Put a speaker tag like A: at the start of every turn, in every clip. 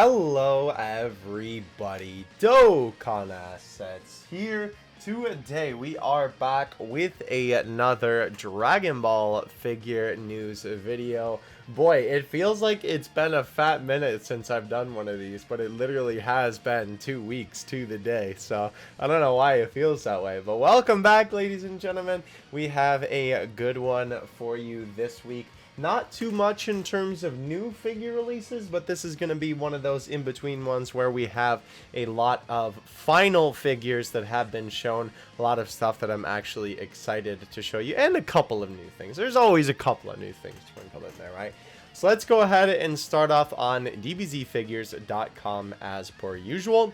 A: Hello everybody, Dokkan Assets here. Today we are back with another Dragon Ball figure news video. Boy, it feels like it's been a fat minute since I've done one of these, but it literally has been 2 weeks to the day, so I don't know why it feels that way. But welcome back, ladies and gentlemen. We have a good one for you this week. Not too much in terms of new figure releases, but this is going to be one of those in-between ones where we have a lot of final figures that have been shown, a lot of stuff that I'm actually excited to show you, and a couple of new things. There's always a couple of new things to sprinkle in there, right? So let's go ahead and start off on dbzfigures.com as per usual.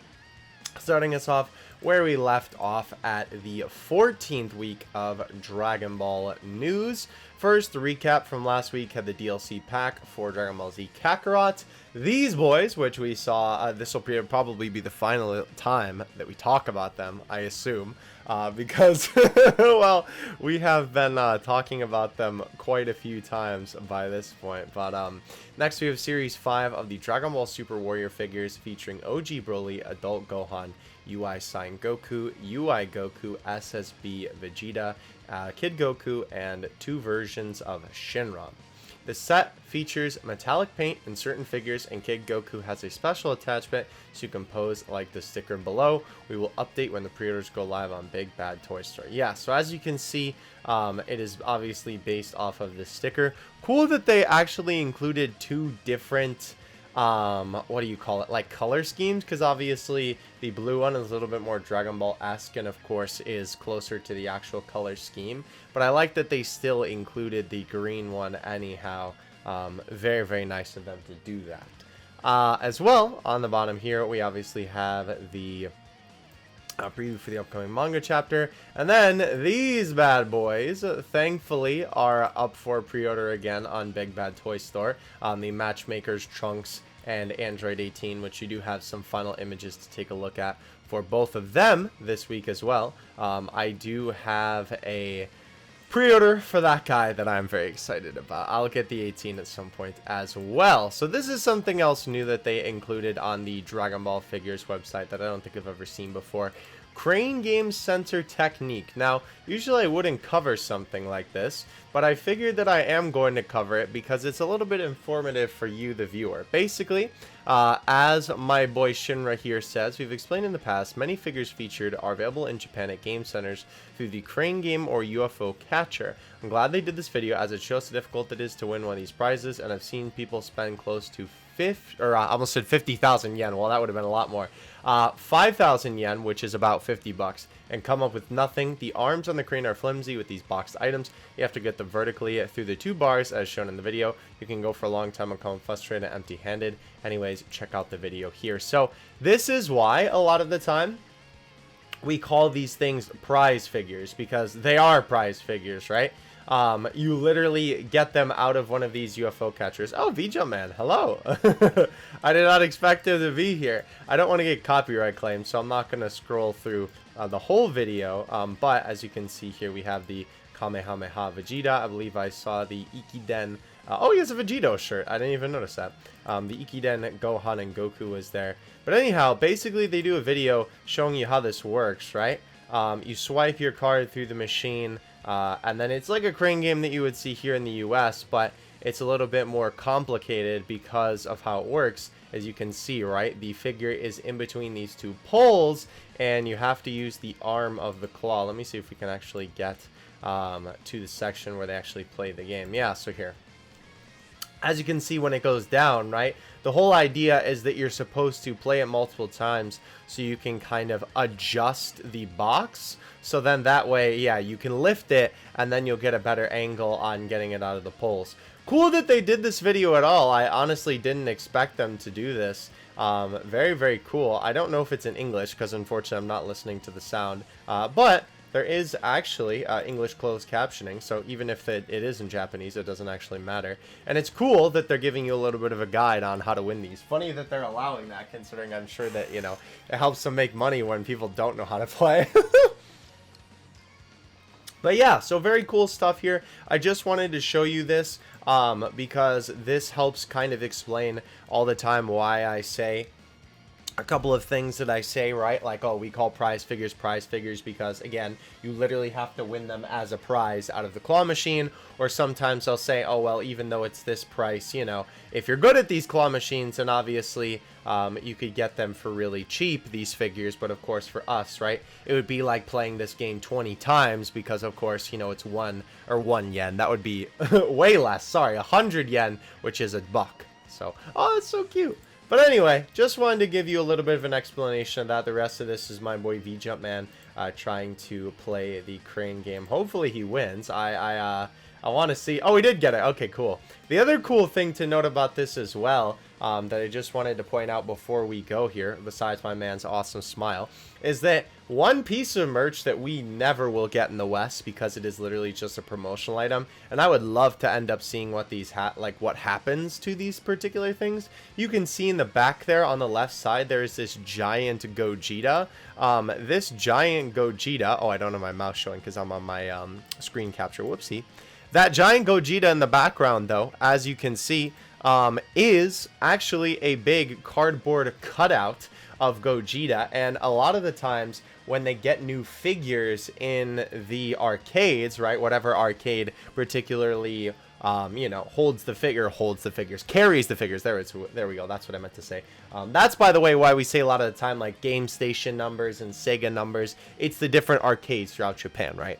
A: Starting us off where we left off at the 14th week of Dragon Ball news. First, the recap from last week had the DLC pack for Dragon Ball Z Kakarot. These boys, which we saw, this will probably be the final time that we talk about them, I assume, because, well, we have been talking about them quite a few times by this point. But next we have Series 5 of the Dragon Ball Super Warrior figures featuring OG Broly, Adult Gohan, UI Sign Goku, UI Goku, SSB Vegeta, Kid Goku, and 2 versions of Shinra. The set features metallic paint in certain figures, and Kid Goku has a special attachment so you can pose like the sticker below. We will update when the pre-orders go live on Big Bad Toy Store. Yeah, so as you can see, it is obviously based off of the sticker. Cool that they actually included 2 different what do you call it, like color schemes, because obviously the blue one is a little bit more Dragon Ball-esque and of course is closer to the actual color scheme, but I like that they still included the green one anyhow. Very, very nice of them to do that. As well, on the bottom here we obviously have the preview for the upcoming manga chapter, and then these bad boys thankfully are up for pre-order again on Big Bad Toy Store. The Matchmakers, Trunks, and Android 18, which you do have some final images to take a look at for both of them this week as well. I do have a pre-order for that guy that I'm very excited about. I'll get the 18 at some point as well. So this is something else new that they included on the Dragon Ball Figures website that I don't think I've ever seen before. Crane Game Sensor Technique. Now, usually I wouldn't cover something like this, but I figured that I am going to cover it because it's a little bit informative for you, the viewer. Basically, as my boy Shinra here says, we've explained in the past, many figures featured are available in Japan at game centers through the Crane Game or UFO Catcher. I'm glad they did this video as it shows how difficult it is to win one of these prizes, and I've seen people spend close to I almost said 50,000 yen. Well, that would have been a lot more. 5,000 yen, which is about 50 bucks, and come up with nothing. The arms on the crane are flimsy with these boxed items. You have to get them vertically through the 2 bars as shown in the video. You can go for a long time and come frustrated and empty-handed. Anyways, check out the video here. So this is why a lot of the time we call these things prize figures, because they are prize figures, right? You literally get them out of one of these UFO catchers. Oh, Vegito Man, hello. I did not expect him to be here. I don't want to get copyright claimed, so I'm not going to scroll through the whole video. But as you can see here, we have the Kamehameha Vegeta. I believe I saw the Ichiban. Oh, he has a Vegito shirt. I didn't even notice that. The Ichiban, Gohan, and Goku was there. But anyhow, basically they do a video showing you how this works, right? You swipe your card through the machine, and then it's like a crane game that you would see here in the US, but it's a little bit more complicated because of how it works. As you can see, right, the figure is in between these 2 poles, and you have to use the arm of the claw. Let me see if we can actually get to the section where they actually play the game. Yeah, so here. As you can see when it goes down, right, the whole idea is that you're supposed to play it multiple times so you can kind of adjust the box. So then that way, yeah, you can lift it and then you'll get a better angle on getting it out of the poles. Cool that they did this video at all. I honestly didn't expect them to do this. Very, very cool. I don't know if it's in English because unfortunately I'm not listening to the sound. But there is actually English closed captioning, so even if it is in Japanese, it doesn't actually matter. And it's cool that they're giving you a little bit of a guide on how to win these. Funny that they're allowing that, considering I'm sure that, you know, it helps them make money when people don't know how to play. But yeah, so very cool stuff here. I just wanted to show you this because this helps kind of explain all the time why I say a couple of things that I say, right? Like, oh, we call prize figures because, again, you literally have to win them as a prize out of the claw machine. Or sometimes I'll say, oh, well, even though it's this price, you know, if you're good at these claw machines, then obviously you could get them for really cheap, these figures. But, of course, for us, right, it would be like playing this game 20 times because, of course, you know, it's 1 yen. That would be way less. Sorry, 100 yen, which is $1. So, oh, it's so cute. But anyway, just wanted to give you a little bit of an explanation of that. The rest of this is my boy V-Jumpman trying to play the crane game. Hopefully he wins. I want to see... Oh, he did get it. Okay, cool. The other cool thing to note about this as well, that I just wanted to point out before we go here, besides my man's awesome smile, is that one piece of merch that we never will get in the West because it is literally just a promotional item, and I would love to end up seeing what these what happens to these particular things. You can see in the back there on the left side there is this giant Gogeta. This giant Gogeta, oh, I don't have my mouse showing because I'm on my screen capture, whoopsie. That giant Gogeta in the background, though, as you can see, is actually a big cardboard cutout of Gogeta, and a lot of the times when they get new figures in the arcades, right, whatever arcade particularly you know, carries the figures, there we go, that's what I meant to say. That's, by the way, why we say a lot of the time, like, Game Station numbers and Sega numbers, it's the different arcades throughout Japan, right?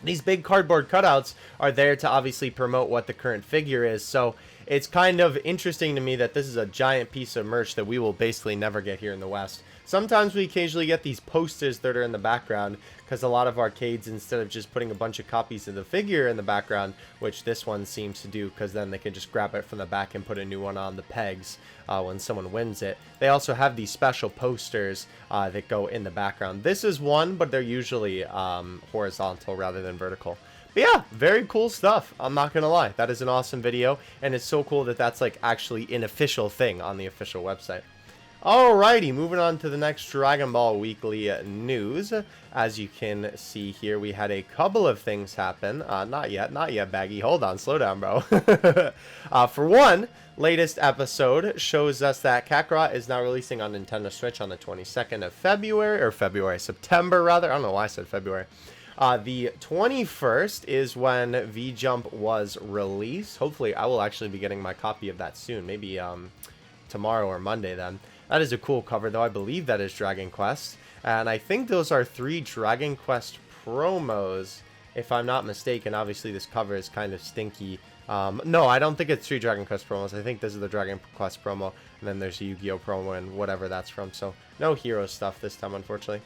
A: These big cardboard cutouts are there to obviously promote what the current figure is, so it's kind of interesting to me that this is a giant piece of merch that we will basically never get here in the West. Sometimes we occasionally get these posters that are in the background, because a lot of arcades, instead of just putting a bunch of copies of the figure in the background, which this one seems to do, because then they can just grab it from the back and put a new one on the pegs when someone wins it. They also have these special posters that go in the background. This is one, but they're usually horizontal rather than vertical. But yeah, very cool stuff. I'm not gonna lie, that is an awesome video, and it's so cool that that's like actually an official thing on the official website. Alrighty, moving on to the next Dragon Ball Weekly news. As you can see here, we had a couple of things happen. Not yet, Baggy. Hold on, slow down, bro. For one, latest episode shows us that Kakarot is now releasing on Nintendo Switch on the 22nd of September, rather. I don't know why I said February. The 21st is when V-Jump was released. Hopefully, I will actually be getting my copy of that soon. Maybe tomorrow or Monday then. That is a cool cover, though. I believe that is Dragon Quest. And I think those are 3 Dragon Quest promos, if I'm not mistaken. Obviously, this cover is kind of stinky. No, I don't think it's 3 Dragon Quest promos. I think this is the Dragon Quest promo. And then there's a Yu-Gi-Oh promo and whatever that's from. So, no hero stuff this time, unfortunately.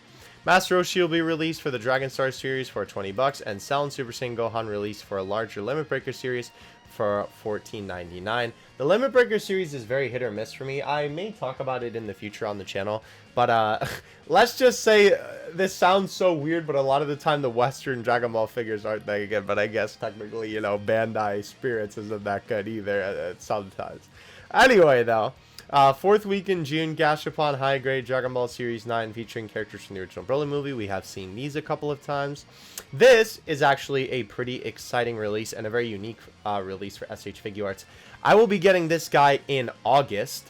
A: Master Roshi will be released for the Dragon Star series for $20. And Cell and Super Saiyan Gohan released for a larger Limit Breaker series for $14.99. The Limit Breaker series is very hit or miss for me. I may talk about it in the future on the channel, but let's just say this sounds so weird, but a lot of the time the Western Dragon Ball figures aren't that good, but I guess technically, you know, Bandai Spirits isn't that good either sometimes. Anyway, though, 4th week in June, Gashapon High Grade Dragon Ball Series 9 featuring characters from the original Broly movie. We have seen these a couple of times. This is actually a pretty exciting release and a very unique release for SH Figuarts. I will be getting this guy in August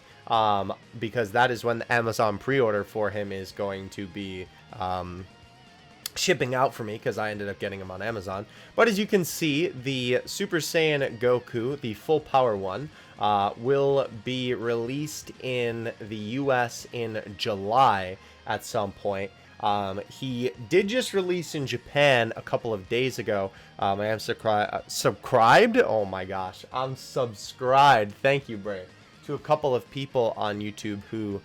A: because that is when the Amazon pre-order for him is going to be shipping out for me, because I ended up getting him on Amazon. But as you can see, the Super Saiyan Goku, the full power one, will be released in the US in July at some point. He did just release in Japan a couple of days ago. I am subscribed. Oh my gosh, I'm subscribed. Thank you, Bray, to a couple of people on YouTube who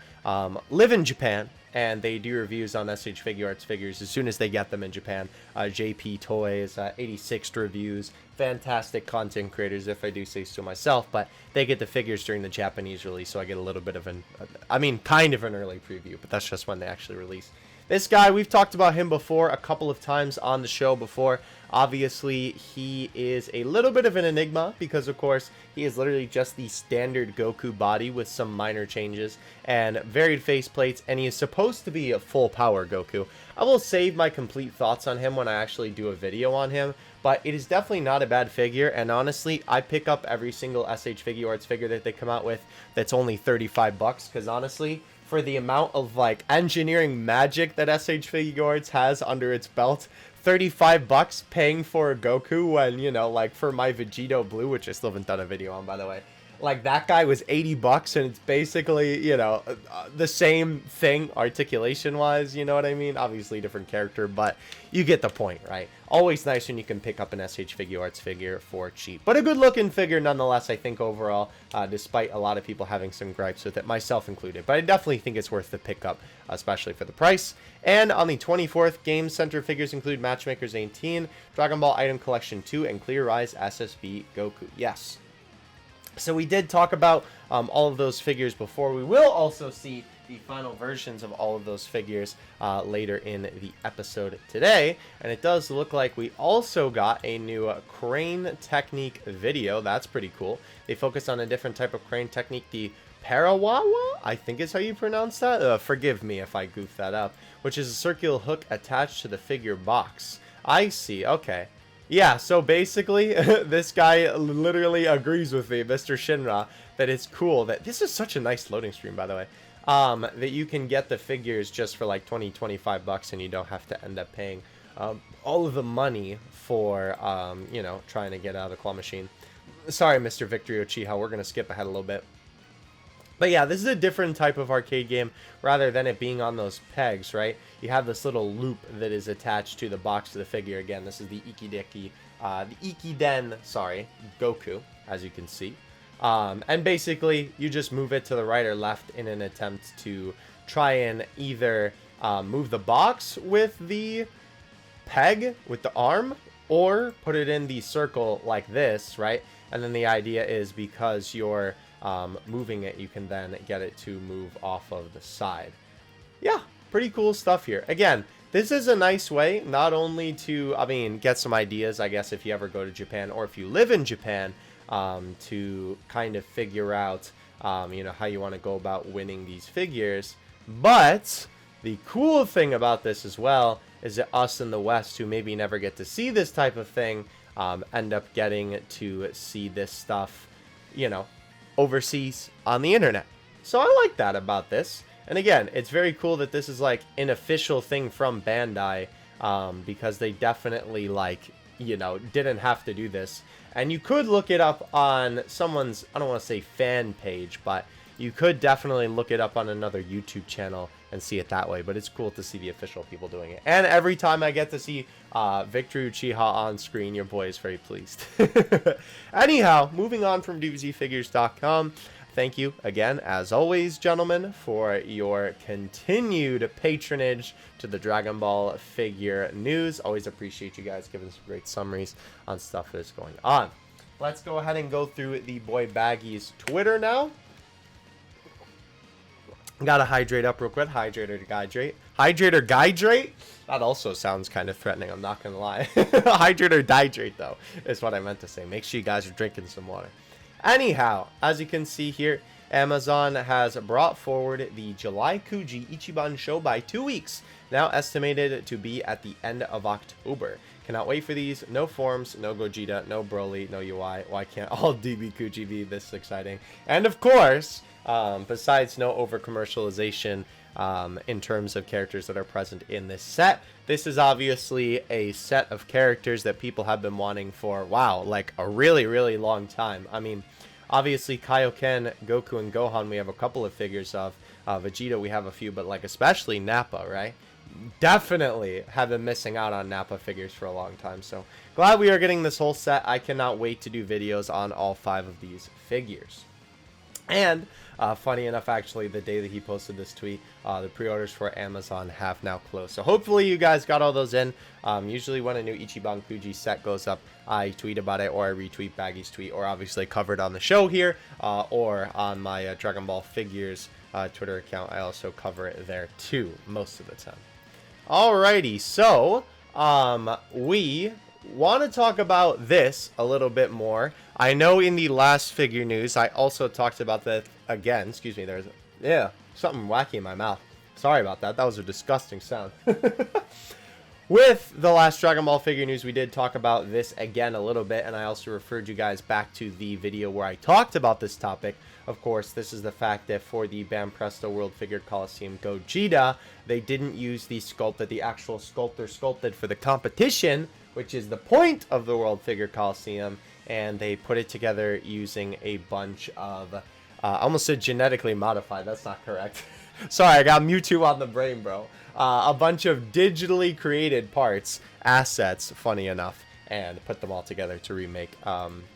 A: live in Japan, and they do reviews on SH Figuarts figures as soon as they get them in Japan. JP Toys, 86 reviews, fantastic content creators, if I do say so myself, but they get the figures during the Japanese release, so I get a little bit of kind of an early preview, but that's just when they actually release. This guy, we've talked about him before a couple of times on the show before. Obviously, he is a little bit of an enigma because, of course, he is literally just the standard Goku body with some minor changes and varied faceplates, and he is supposed to be a full power Goku. I will save my complete thoughts on him when I actually do a video on him, but it is definitely not a bad figure, and honestly, I pick up every single SH Figure Arts figure that they come out with that's only 35 bucks, because honestly, for the amount of like engineering magic that SH Figure Arts has under its belt, 35 bucks paying for a Goku when, you know, like for my Vegito Blue, which I still haven't done a video on, by the way, like that guy was 80 bucks and it's basically, you know, the same thing articulation wise, you know what I mean? Obviously different character, but you get the point, right? Always nice when you can pick up an SH Figure Arts figure for cheap, but a good looking figure nonetheless, I think overall, despite a lot of people having some gripes with it, myself included, but I definitely think it's worth the pickup, especially for the price. And on the 24th, Game Center figures include Matchmakers 18, Dragon Ball Item Collection 2, and CLEARISE SSB Goku. Yes. So we did talk about all of those figures before. We will also see the final versions of all of those figures later in the episode today. And it does look like we also got a new crane technique video. That's pretty cool. They focus on a different type of crane technique, the Parawawa, I think is how you pronounce that. Forgive me if I goof that up. Which is a circular hook attached to the figure box. I see, okay. Yeah, so basically, this guy literally agrees with me, Mr. Shinra, that it's cool that this is such a nice loading screen, by the way, that you can get the figures just for like 20-25 bucks and you don't have to end up paying all of the money for, you know, trying to get out of the claw machine. Sorry, Mr. Victory Uchiha, we're going to skip ahead a little bit. But yeah, this is a different type of arcade game rather than it being on those pegs, right? You have this little loop that is attached to the box of the figure. Again, this is the Ikiden, sorry, Goku, as you can see. And basically, you just move it to the right or left in an attempt to try and either move the box with the peg, with the arm, or put it in the circle like this, right? And then the idea is because you're moving it, you can then get it to move off of the side. Yeah, pretty cool stuff here. Again, this is a nice way not only to, I mean, get some ideas, I guess, if you ever go to Japan or if you live in Japan, to kind of figure out, you know, how you want to go about winning these figures. But the cool thing about this as well is that us in the West who maybe never get to see this type of thing, end up getting to see this stuff, you know, overseas on the internet. So I like that about this. And again, it's very cool that this is like an official thing from Bandai, because they definitely, like, you know, didn't have to do this. And you could look it up on someone's, I don't want to say fan page, but you could definitely look it up on another YouTube channel and see it that way. But it's cool to see the official people doing it. And every time I get to see Victory Uchiha on screen, your boy is very pleased. Anyhow, moving on from DBZFigures.com. Thank you again, as always, gentlemen, for your continued patronage to the Dragon Ball figure news. Always appreciate you guys giving some great summaries on stuff that's going on. Let's go ahead and go through the boy Baggy's Twitter now. Gotta hydrate up real quick. Hydrator to hydrate. Hydrator hydrate? That also sounds kind of threatening, I'm not gonna lie. Hydrator dihydrate, though, is what I meant to say. Make sure you guys are drinking some water. Anyhow, as you can see here, Amazon has brought forward the July Kuji Ichiban show by 2 weeks, now estimated to be at the end of October. Cannot wait for these. No forms, no Gogeta, no Broly, no UI. Why can't all DB Kuji be this exciting? And of course, besides no over commercialization in terms of characters that are present in this set, this is obviously a set of characters that people have been wanting for, wow, like a really, really long time. I mean, obviously Kaioken, Goku, and Gohan we have a couple of figures of. Vegeta we have a few, but like especially Nappa, right? Definitely have been missing out on Nappa figures for a long time. So glad we are getting this whole set. I cannot wait to do videos on all 5 of these figures. And funny enough, actually, the day that he posted this tweet, the pre-orders for Amazon have now closed. So hopefully you guys got all those in. Usually when a new Ichiban Kuji set goes up, I tweet about it, or I retweet Baggy's tweet, or obviously cover it on the show here, or on my Dragon Ball Figures Twitter account. I also cover it there too, most of the time. Alrighty, so we want to talk about this a little bit more. I know in the last figure news, I also talked about that again. Excuse me, there's, yeah, something wacky in my mouth. Sorry about that. That was a disgusting sound. With the last Dragon Ball figure news, we did talk about this again a little bit, and I also referred you guys back to the video where I talked about this topic. Of course, this is the fact that for the Banpresto World Figure Coliseum Gogeta, they didn't use the sculpt that the actual sculptor sculpted for the competition, which is the point of the World Figure Coliseum, and they put it together using a bunch of, I almost said genetically modified, that's not correct. Sorry, I got Mewtwo on the brain, bro. A bunch of digitally created parts, assets, funny enough, and put them all together to remake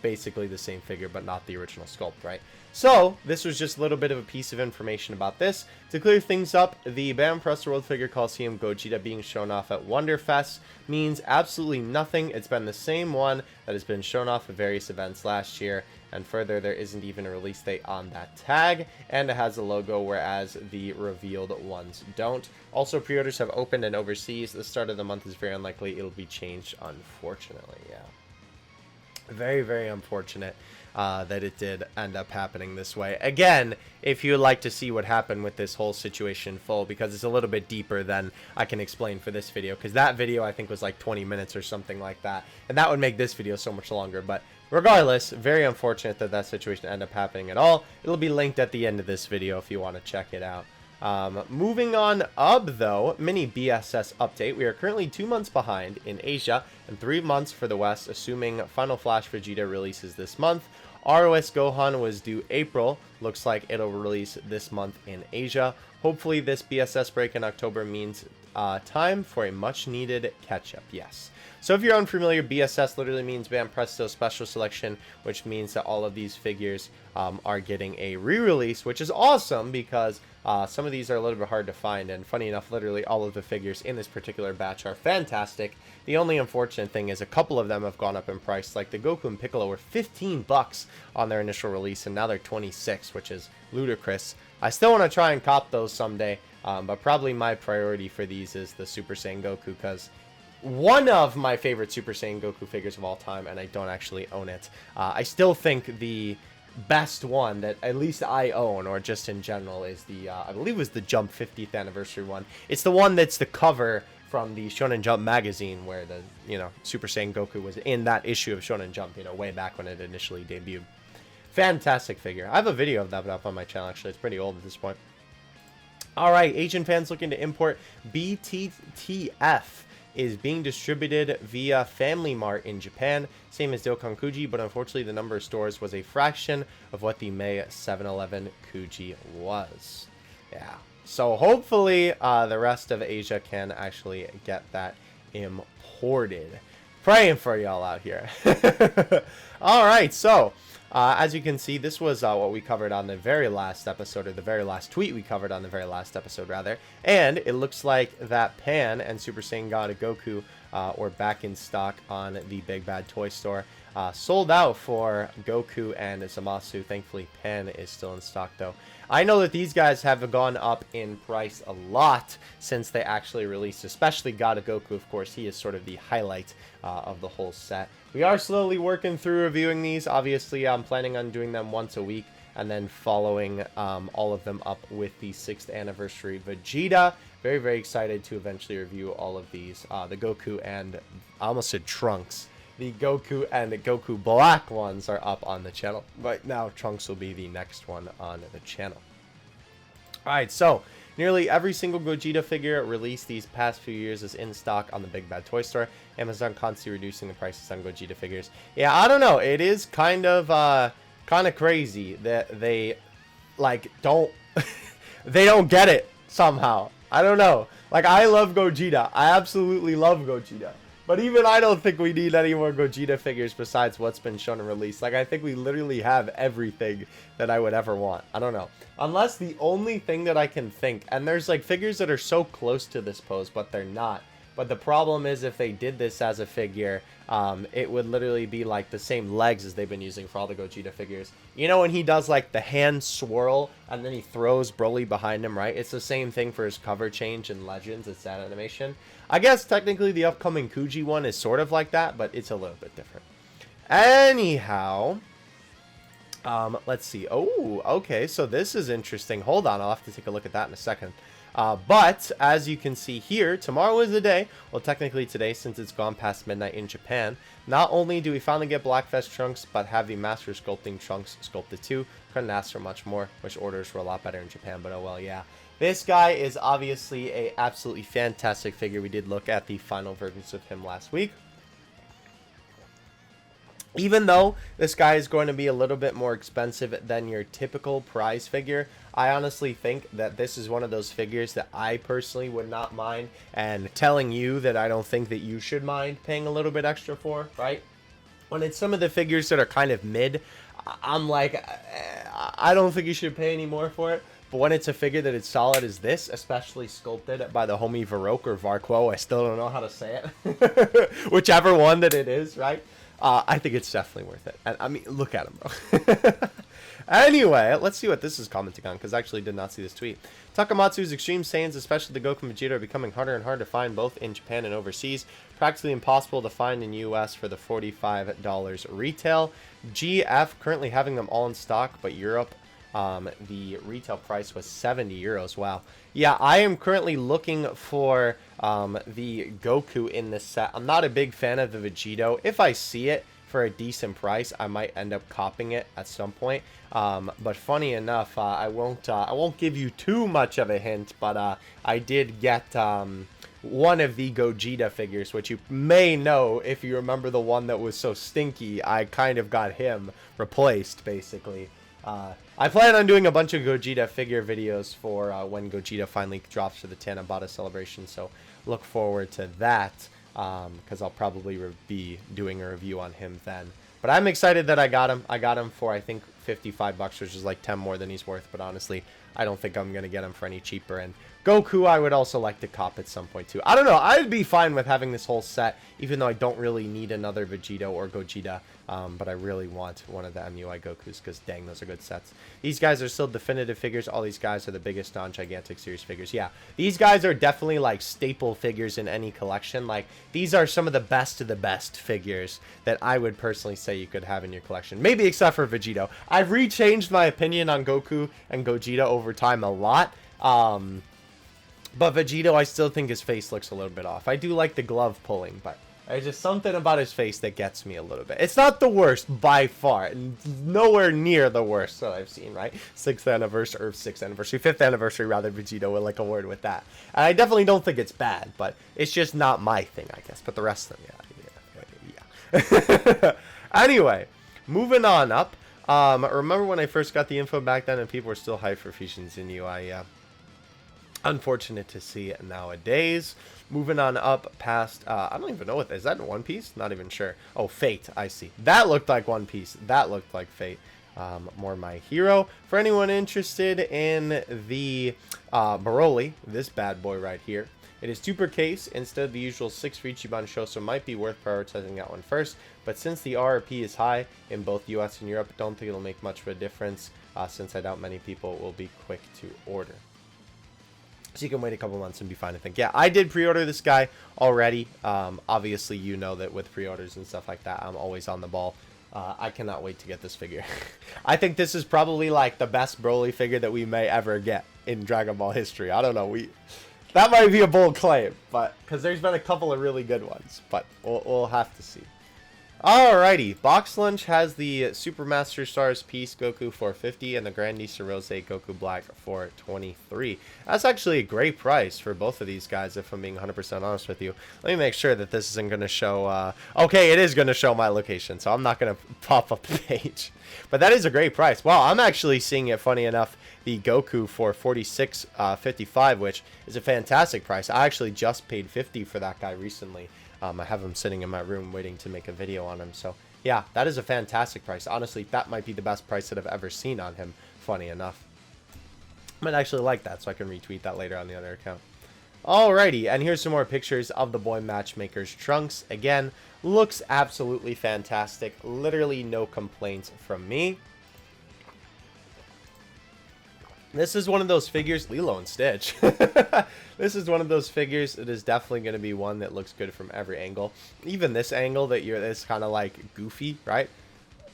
A: basically the same figure, but not the original sculpt, right? So, this was just a little bit of a piece of information about this. To clear things up, the Banpresto World Figure Coliseum Gogeta being shown off at Wonderfest means absolutely nothing. It's been the same one that has been shown off at various events last year. And further, there isn't even a release date on that tag, and it has a logo, whereas the revealed ones don't. Also, pre-orders have opened and overseas. The start of the month is very unlikely it'll be changed, unfortunately. Yeah. Very, very unfortunate that it did end up happening this way. Again, if you'd like to see what happened with this whole situation full, because it's a little bit deeper than I can explain for this video, because that video I think was like 20 minutes or something like that, and that would make this video so much longer. But regardless, very unfortunate that that situation ended up happening at all. It'll be linked at the end of this video if you want to check it out. Moving on up though, mini BSS update. We are currently 2 months behind in Asia and 3 months for the West, assuming Final Flash Vegeta releases this month. ROS Gohan was due April. Looks like it'll release this month in Asia. Hopefully this BSS break in October means time for a much needed catch-up. Yes. So if you're unfamiliar, BSS literally means Banpresto Special Selection, which means that all of these figures are getting a re-release, which is awesome because some of these are a little bit hard to find, and funny enough, literally all of the figures in this particular batch are fantastic. The only unfortunate thing is a couple of them have gone up in price, like the Goku and Piccolo were 15 bucks on their initial release, and now they're 26, which is ludicrous. I still want to try and cop those someday, but probably my priority for these is the Super Saiyan Goku, because one of my favorite Super Saiyan Goku figures of all time, and I don't actually own it. I still think the best one that at least I own, or just in general, is the, I believe it was the Jump 50th anniversary one. It's the one that's the cover from the Shonen Jump magazine where the, you know, Super Saiyan Goku was in that issue of Shonen Jump, you know, way back when it initially debuted. Fantastic figure. I have a video of that up on my channel, actually. It's pretty old at this point. Alright, Asian fans looking to import BTTF is being distributed via Family Mart in Japan, same as Dokkan Kuji, but unfortunately the number of stores was a fraction of what the May 7-Eleven Kuji was. Yeah, so hopefully the rest of Asia can actually get that imported. Praying for y'all out here. Alright, so as you can see, this was what we covered on the very last episode, or the very last tweet we covered on the very last episode, rather. And it looks like that Pan and Super Saiyan God Goku were back in stock on the Big Bad Toy Store. Sold out for Goku and Zamasu. Thankfully, Pan is still in stock, though. I know that these guys have gone up in price a lot since they actually released, especially God Goku, of course. He is sort of the highlight of the whole set. We are slowly working through reviewing these. Obviously, I'm planning on doing them once a week and then following all of them up with the 6th anniversary Vegeta. Very, very excited to eventually review all of these. The Goku and, I almost said Trunks. The Goku and the Goku Black ones are up on the channel. Right now, Trunks will be the next one on the channel. Alright, so nearly every single Gogeta figure released these past few years is in stock on the Big Bad Toy Store. Amazon constantly reducing the prices on Gogeta figures. Yeah, I don't know. It is kind of crazy that they, like, don't they don't get it somehow. I don't know. Like, I love Gogeta. I absolutely love Gogeta. But even I don't think we need any more Gogeta figures besides what's been shown and released. Like, I think we literally have everything that I would ever want. I don't know. Unless the only thing that I can think, and there's like figures that are so close to this pose, but they're not. But the problem is if they did this as a figure, it would literally be like the same legs as they've been using for all the Gogeta figures. You know when he does like the hand swirl and then he throws Broly behind him, right? It's the same thing for his cover change in Legends. It's that animation. I guess technically the upcoming Kuji one is sort of like that, but it's a little bit different. Anyhow, let's see. Oh, okay, so this is interesting. Hold on, I'll have to take a look at that in a second. But as you can see here, tomorrow is the day. Well, technically today, since it's gone past midnight in Japan. Not only do we finally get Blackfest Trunks, but have the Master Sculpting Trunks sculpted too. Couldn't ask for much more, which orders were a lot better in Japan, but oh well, yeah. This guy is obviously a absolutely fantastic figure. We did look at the final versions of him last week. Even though this guy is going to be a little bit more expensive than your typical prize figure, I honestly think that this is one of those figures that I personally would not mind, and telling you that I don't think that you should mind paying a little bit extra for, right? When it's some of the figures that are kind of mid, I'm like, I don't think you should pay any more for it. But when it's a figure that is solid as this, especially sculpted by the homie Varroque or Varquo, I still don't know how to say it. Whichever one that it is, right? I think it's definitely worth it. And I mean, look at him, bro. Anyway, let's see what this is commenting on, because I actually did not see this tweet. Takamatsu's Extreme Saiyans, especially the Goku and Vegeta, are becoming harder and harder to find both in Japan and overseas. Practically impossible to find in US for the $45 retail. GF currently having them all in stock, but Europe, the retail price was 70 euros. Wow. Yeah, I am currently looking for the Goku in this set. I'm not a big fan of the Vegito. If I see it for a decent price, I might end up copping it at some point. But funny enough, I won't give you too much of a hint, but I did get one of the Gogeta figures, which you may know if you remember the one that was so stinky. I kind of got him replaced, basically. I plan on doing a bunch of Gogeta figure videos for when Gogeta finally drops for the Tanabata celebration, so look forward to that, because I'll probably be doing a review on him then. But I'm excited that I got him. I got him for, I think, 55 bucks, which is like 10 more than he's worth, but honestly, I don't think I'm going to get him for any cheaper. And Goku, I would also like to cop at some point too. I don't know. I'd be fine with having this whole set, even though I don't really need another Vegito or Gogeta. But I really want one of the MUI Gokus, because dang, those are good sets. These guys are still definitive figures. All these guys are the biggest non-gigantic series figures. Yeah, these guys are definitely like staple figures in any collection. Like, these are some of the best of the best figures that I would personally say you could have in your collection. Maybe except for Vegito. I've rechanged my opinion on Goku and Gogeta over time a lot. But Vegito, I still think his face looks a little bit off. I do like the glove pulling, but there's just something about his face that gets me a little bit. It's not the worst by far. Nowhere near the worst that I've seen, right? 5th anniversary rather, Vegito with like a word with that. And I definitely don't think it's bad, but it's just not my thing, I guess. But the rest of them, yeah. Anyway, moving on up. Remember when I first got the info back then and people were still hyped for Fusions in UI? Yeah. Unfortunate to see it nowadays. Moving on up past, I don't even know what, is that in One Piece? Not even sure. Oh, Fate, I see. That looked like One Piece. That looked like Fate. More My Hero. For anyone interested in the Broly, this bad boy right here, it is 2 per case instead of the usual 6 for Ichiban show, so it might be worth prioritizing that one first. But since the RRP is high in both US and Europe, I don't think it'll make much of a difference, since I doubt many people will be quick to order. So you can wait a couple months and be fine, I think. Yeah, I did pre-order this guy already. Obviously, you know that with pre-orders and stuff like that, I'm always on the ball. I cannot wait to get this figure. I think this is probably like the best Broly figure that we may ever get in Dragon Ball history. I don't know. That might be a bold claim, but because there's been a couple of really good ones, but we'll have to see. Alrighty, Box Lunch has the Super Master Stars piece Goku for 50 and the Grandista Rose Goku Black for 23. That's actually a great price for both of these guys, if I'm being 100% honest with you. Let me make sure that this isn't going to show... okay, it is going to show my location, so I'm not going to pop up the page. But that is a great price. Wow, I'm actually seeing it, funny enough, the Goku for 46.55, which is a fantastic price. I actually just paid 50 for that guy recently. I have him sitting in my room waiting to make a video on him. So, yeah, that is a fantastic price. Honestly, that might be the best price that I've ever seen on him, funny enough. I might actually like that, so I can retweet that later on the other account. Alrighty, and here's some more pictures of the boy matchmaker's Trunks. Again, looks absolutely fantastic. Literally no complaints from me. This is one of those figures, Lilo and Stitch. This is one of those figures that is definitely going to be one that looks good from every angle. Even this angle that it's kind of like goofy, right?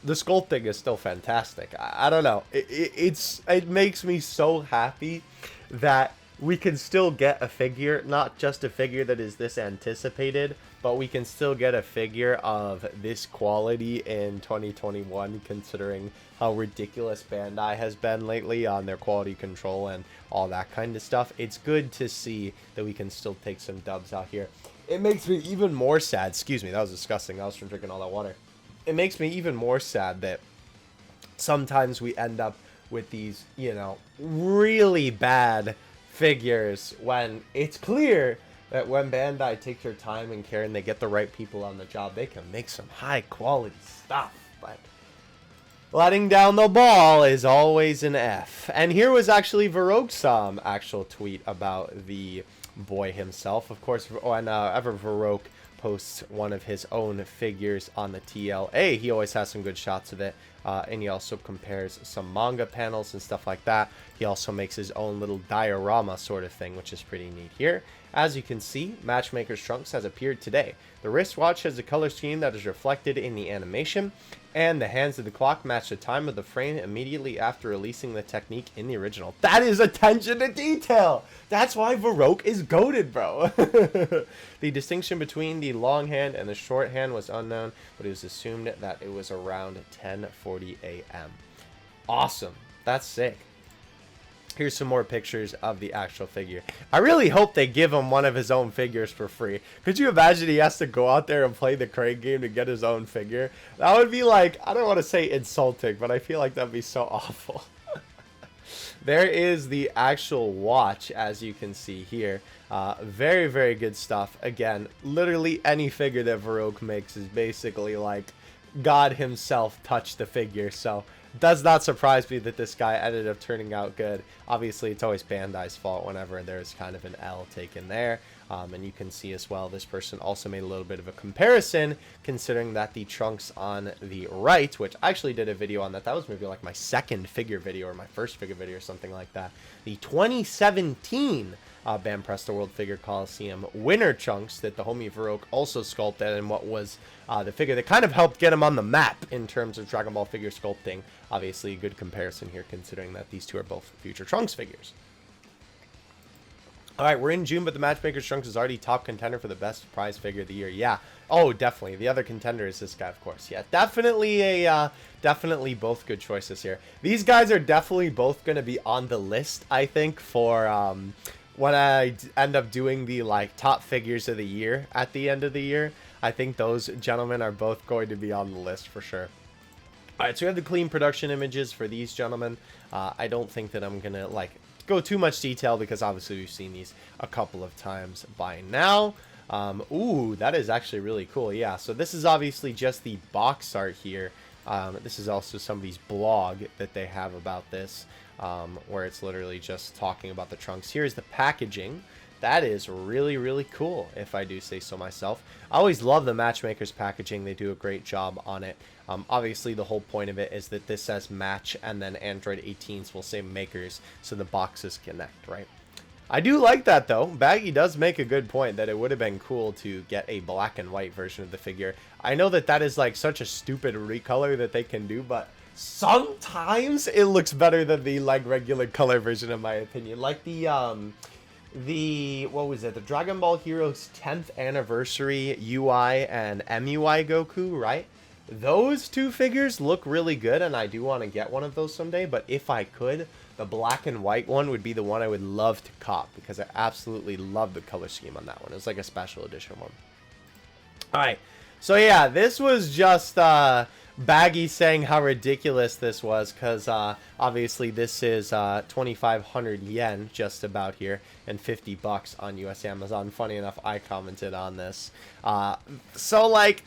A: The sculpting is still fantastic. I don't know. It makes me so happy that we can still get a figure, not just a figure that is this anticipated, but we can still get a figure of this quality in 2021, considering how ridiculous Bandai has been lately on their quality control and all that kind of stuff. It's good to see that we can still take some dubs out here. It makes me even more sad. Excuse me, that was disgusting. I was from drinking all that water. It makes me even more sad that sometimes we end up with these, you know, really bad figures when it's clear that when Bandai takes their time and care and they get the right people on the job, they can make some high quality stuff. But letting down the ball is always an F. And here was actually Varroke's actual tweet about the boy himself. Of course, whenever Varroke posts one of his own figures on the TLA, he always has some good shots of it. And he also compares some manga panels and stuff like that. He also makes his own little diorama sort of thing, which is pretty neat here. As you can see, Matchmaker's Trunks has appeared today. The wristwatch has a color scheme that is reflected in the animation, and the hands of the clock match the time of the frame immediately after releasing the technique in the original. That is attention to detail! That's why Varroke is goated, bro! The distinction between the long hand and the short hand was unknown, but it was assumed that it was around 10:40 a.m. Awesome. That's sick. Here's some more pictures of the actual figure. I really hope they give him one of his own figures for free. Could you imagine he has to go out there and play the crane game to get his own figure? That would be like, I don't want to say insulting, but I feel like that'd be so awful. There is the actual watch, as you can see here. Very, very good stuff. Again, literally any figure that Varroke makes is basically like God himself touched the figure, so does not surprise me that this guy ended up turning out good. Obviously, it's always Bandai's fault whenever there's kind of an L taken there. And you can see as well, this person also made a little bit of a comparison, considering that the Trunks on the right, which I actually did a video on that. That was maybe like my second figure video or my first figure video or something like that. The 2017 Bam Presto World Figure Coliseum winner Trunks that the homie Varroke also sculpted, and what was the figure that kind of helped get him on the map in terms of Dragon Ball figure sculpting. Obviously, a good comparison here, considering that these two are both future Trunks figures. Alright, we're in June, but the Matchmaker's Trunks is already top contender for the best prize figure of the year. Yeah. Oh, definitely. The other contender is this guy, of course. Yeah, definitely both good choices here. These guys are definitely both going to be on the list, I think, for when I end up doing the like top figures of the year at the end of the year. I think those gentlemen are both going to be on the list for sure. Alright, so we have the clean production images for these gentlemen. I don't think that I'm going to like go too much detail because obviously we've seen these a couple of times by now. Ooh, that is actually really cool. Yeah, so this is obviously just the box art here. This is also somebody's blog that they have about this, where it's literally just talking about the Trunks. Here's the packaging. That is really, really cool, if I do say so myself. I always love the Matchmaker's packaging. They do a great job on it. Obviously, the whole point of it is that this says match, and then Android 18s will say makers, so the boxes connect, right? I do like that, though. Baggy does make a good point that it would have been cool to get a black and white version of the figure. I know that that is, like, such a stupid recolor that they can do, but sometimes it looks better than the, like, regular color version, in my opinion. Like what was it? The Dragon Ball Heroes 10th anniversary UI and MUI Goku, right? Those two figures look really good, and I do want to get one of those someday, but if I could, the black and white one would be the one I would love to cop, because I absolutely love the color scheme on that one. It was like a special edition one. Alright, so yeah, this was just Baggy saying how ridiculous this was, because obviously this is 2,500 yen just about here, and 50 bucks on US Amazon. Funny enough, I commented on this. So like,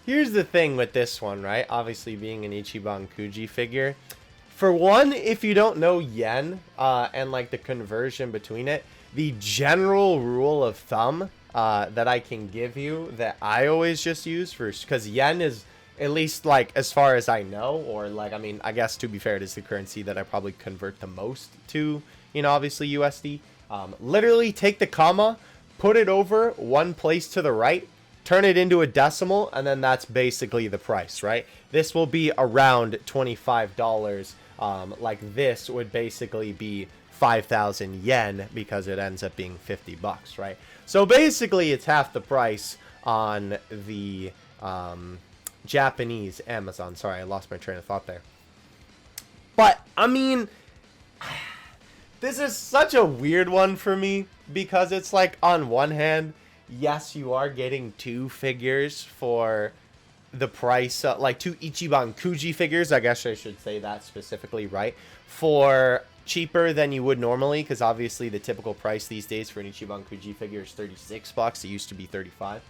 A: here's the thing with this one, right? Obviously being an Ichiban Kuji figure, For one, if you don't know yen and like the conversion between it, the general rule of thumb that I can give you that I always just use for, because yen is, at least like as far as I know, or like, I mean, I guess to be fair, it is the currency that I probably convert the most to, you know, obviously USD. Literally take the comma, put it over one place to the right, turn it into a decimal, and then that's basically the price, right? This will be around $25. Like this would basically be 5,000 yen because it ends up being 50 bucks, right? So basically it's half the price on the Japanese Amazon. Sorry, I lost my train of thought there. But I mean, this is such a weird one for me because it's like, on one hand, yes, you are getting 2 figures for the price, like 2 Ichiban Kuji figures, I guess I should say that specifically, right? For cheaper than you would normally, because obviously the typical price these days for an Ichiban Kuji figure is 36 bucks. It used to be 35.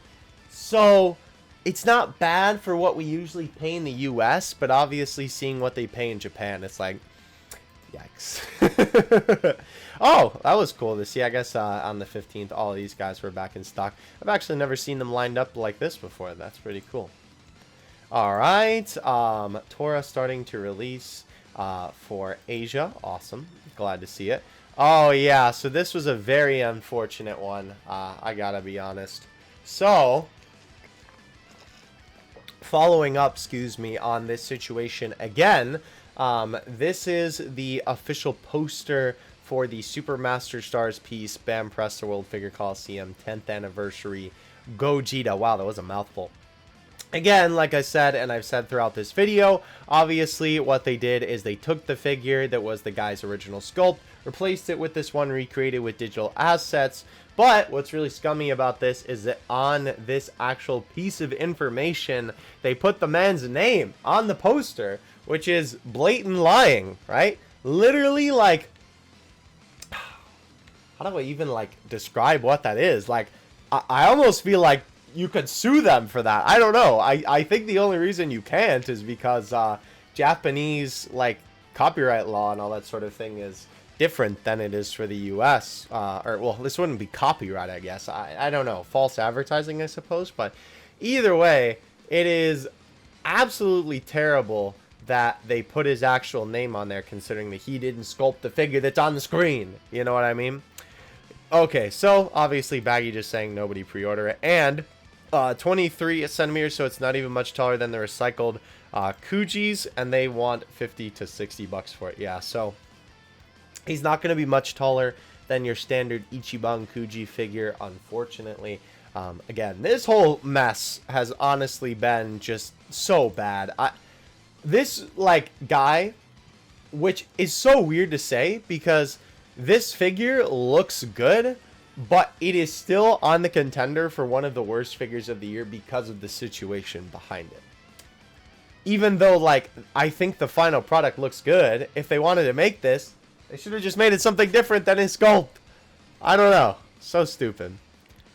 A: So it's not bad for what we usually pay in the US, but obviously seeing what they pay in Japan, it's like, yikes. Oh, that was cool to see. I guess on the 15th, all of these guys were back in stock. I've actually never seen them lined up like this before. That's pretty cool. All right. Tora starting to release for Asia. Awesome. Glad to see it. Oh, yeah. So this was a very unfortunate one. I gotta be honest. So, following up, excuse me, on this situation again, this is the official poster for the Super Master Stars piece, Bam Press the World Figure Coliseum 10th Anniversary Gogeta. Wow, that was a mouthful. Again, like I said, and I've said throughout this video, obviously what they did is they took the figure that was the guy's original sculpt, replaced it with this one recreated with digital assets. But what's really scummy about this is that on this actual piece of information, they put the man's name on the poster, which is blatant lying, right? Literally, like, how do I even, like, describe what that is? Like, I almost feel like you could sue them for that. I don't know. I think the only reason you can't is because Japanese, like, copyright law and all that sort of thing is different than it is for the US. Or, well, this wouldn't be copyright, I guess. I don't know. False advertising, I suppose. But either way, it is absolutely terrible that they put his actual name on there, considering that he didn't sculpt the figure that's on the screen. You know what I mean? Okay, so obviously Baggy just saying nobody pre-order it. And 23 centimeters, so it's not even much taller than the recycled Kujis, and they want 50 to 60 bucks for it. Yeah, so he's not going to be much taller than your standard Ichiban Kuji figure, unfortunately. Again, this whole mess has honestly been just so bad. This, like, guy, which is so weird to say because this figure looks good, but it is still on the contender for one of the worst figures of the year because of the situation behind it. Even though, like, I think the final product looks good, if they wanted to make this, they should have just made it something different than his sculpt. I don't know. So stupid.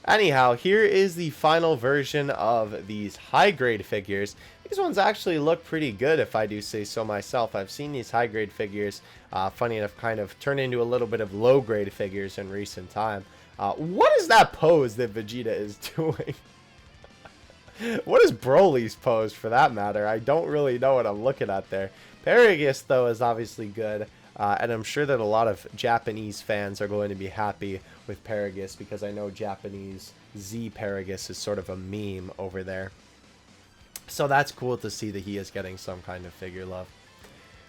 A: Anyhow, here is the final version of these high-grade figures. These ones actually look pretty good, if I do say so myself. I've seen these high-grade figures, funny enough, kind of turn into a little bit of low-grade figures in recent time. What is that pose that Vegeta is doing? What is Broly's pose, for that matter? I don't really know what I'm looking at there. Paragus, though, is obviously good. And I'm sure that a lot of Japanese fans are going to be happy with Paragus because I know Japanese Z Paragus is sort of a meme over there. So that's cool to see that he is getting some kind of figure love.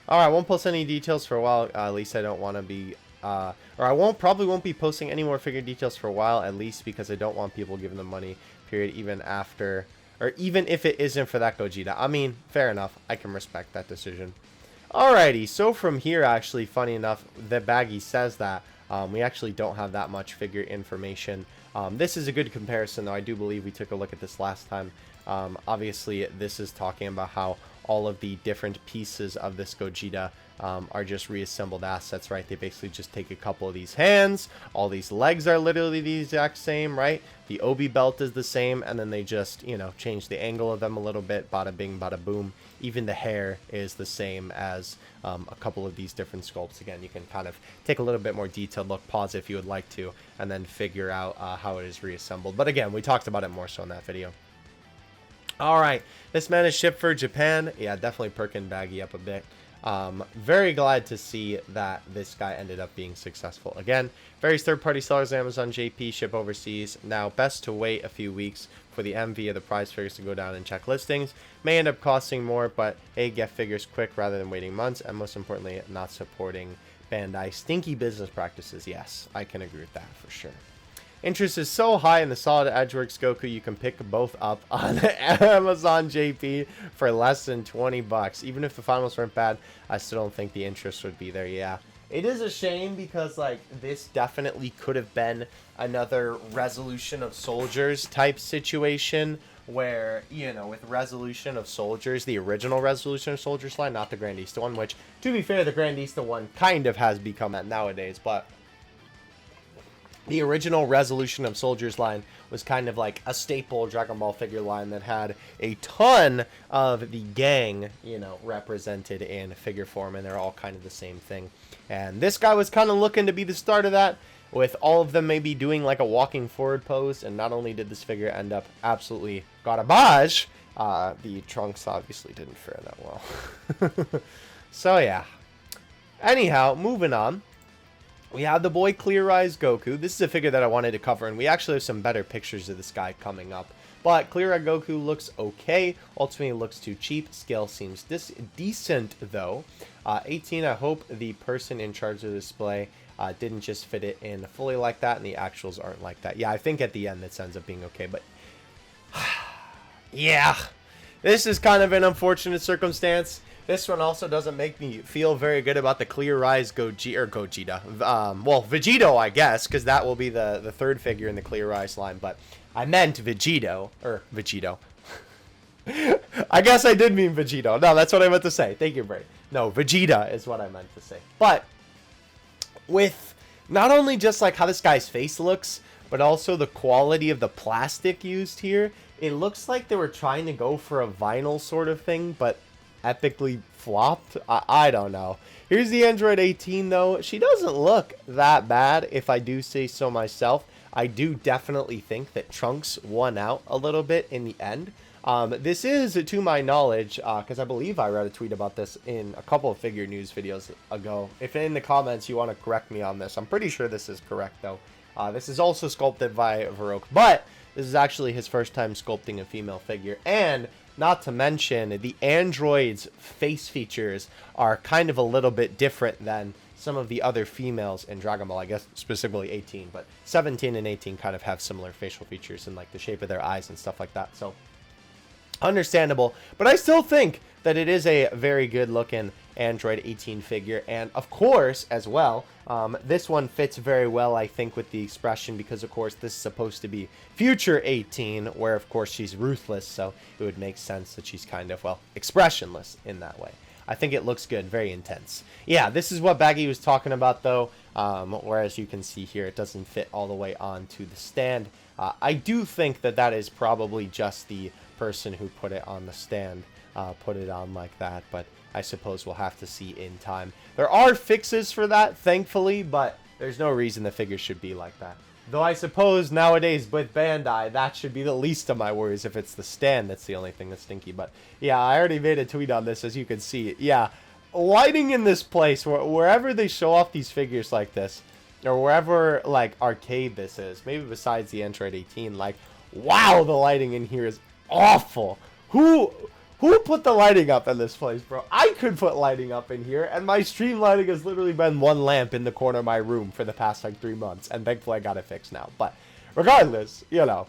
A: Alright, I won't post any details for a while. At least I don't want to be... or I probably won't be posting any more figure details for a while, at least because I don't want people giving them money, period, even after... Or even if it isn't for that Gogeta. I mean, fair enough. I can respect that decision. Alrighty, so from here, actually, funny enough, the Baggy says that we actually don't have that much figure information. This is a good comparison, though. I do believe we took a look at this last time. Obviously, this is talking about how all of the different pieces of this Gogeta are just reassembled assets, right? They basically just take a couple of these hands. All these legs are literally the exact same, right? The Obi belt is the same, and then they just, you know, change the angle of them a little bit. Bada bing, bada boom. even the hair is the same as a couple of these different sculpts. Again, you can kind of take a little bit more detailed look, pause if you would like to, and then figure out how it is reassembled. But again, we talked about it more so in that video. Alright, this man is shipped for Japan. Yeah, definitely perking Baggy up a bit. Very glad to see that this guy ended up being successful. Again, various third-party sellers, Amazon, JP, ship overseas. Now, best to wait a few weeks for the MV of the prize figures to go down and check listings. May end up costing more, but A, get figures quick rather than waiting months, and most importantly, not supporting Bandai stinky business practices. Yes, I can agree with that for sure. Interest is so high in the solid Edgeworks Goku, you can pick both up on Amazon JP for less than 20 bucks. Even if the finals weren't bad, I still don't think the interest would be there. Yeah, it is a shame because, like, this definitely could have been another Resolution of Soldiers type situation where, you know, with Resolution of Soldiers, the original Resolution of Soldiers line, not the Grandista one, which, to be fair, the Grandista one kind of has become that nowadays, but the original Resolution of Soldiers line was kind of like a staple Dragon Ball figure line that had a ton of the gang, you know, represented in figure form, and they're all kind of the same thing. And this guy was kind of looking to be the start of that, with all of them maybe doing like a walking forward pose. And not only did this figure end up absolutely garbage, the Trunks obviously didn't fare that well. So yeah. Anyhow, moving on. We have the boy CLEARISE Goku. This is a figure that I wanted to cover, and we actually have some better pictures of this guy coming up. But CLEARISE Goku looks okay. Ultimately looks too cheap. Scale seems decent, though. 18, I hope the person in charge of the display didn't just fit it in fully like that, and the actuals aren't like that. Yeah, I think at the end this ends up being okay, but yeah, this is kind of an unfortunate circumstance. This one also doesn't make me feel very good about the CLEARISE Gogeta. Well, Vegito, I guess, because that will be the third figure in the CLEARISE line. But I meant Vegito. I guess I did mean Vegito. No, that's what I meant to say. Thank you, Bray. No, Vegeta is what I meant to say. But with not only just like how this guy's face looks, but also the quality of the plastic used here, it looks like they were trying to go for a vinyl sort of thing, but epically flopped. I don't know. Here's the Android 18 though. She doesn't look that bad, if I do say so myself. I do definitely think that Trunks won out a little bit in the end. This is, to my knowledge, because I believe I read a tweet about this in a couple of figure news videos ago. If in the comments you want to correct me on this, I'm pretty sure this is correct though. This is also sculpted by Varroque, but this is actually his first time sculpting a female figure. And not to mention, the android's face features are kind of a little bit different than some of the other females in Dragon Ball. I guess specifically 18, but 17 and 18 kind of have similar facial features and like the shape of their eyes and stuff like that. So understandable, but I still think that it is a very good looking Android 18 figure. And of course, as well, this one fits very well, I think, with the expression, because of course this is supposed to be future 18, where of course she's ruthless, so it would make sense that she's kind of, well, expressionless in that way. I think it looks good, very intense. Yeah, this is what Baggy was talking about though, whereas you can see here it doesn't fit all the way onto the stand. I do think that that is probably just the person who put it on the stand, put it on like that, but I suppose we'll have to see in time. There are fixes for that, thankfully, but there's no reason the figure should be like that. Though I suppose nowadays with Bandai, that should be the least of my worries if it's the stand that's the only thing that's stinky. But yeah, I already made a tweet on this, as you can see. Yeah, lighting in this place, wherever they show off these figures like this, or wherever, like, arcade this is, maybe besides the Android 18, like, wow, the lighting in here is awful. Who put the lighting up in this place, bro? I could put lighting up in here, and my stream lighting has literally been one lamp in the corner of my room for the past, like, 3 months, and thankfully I got it fixed now. But regardless, you know,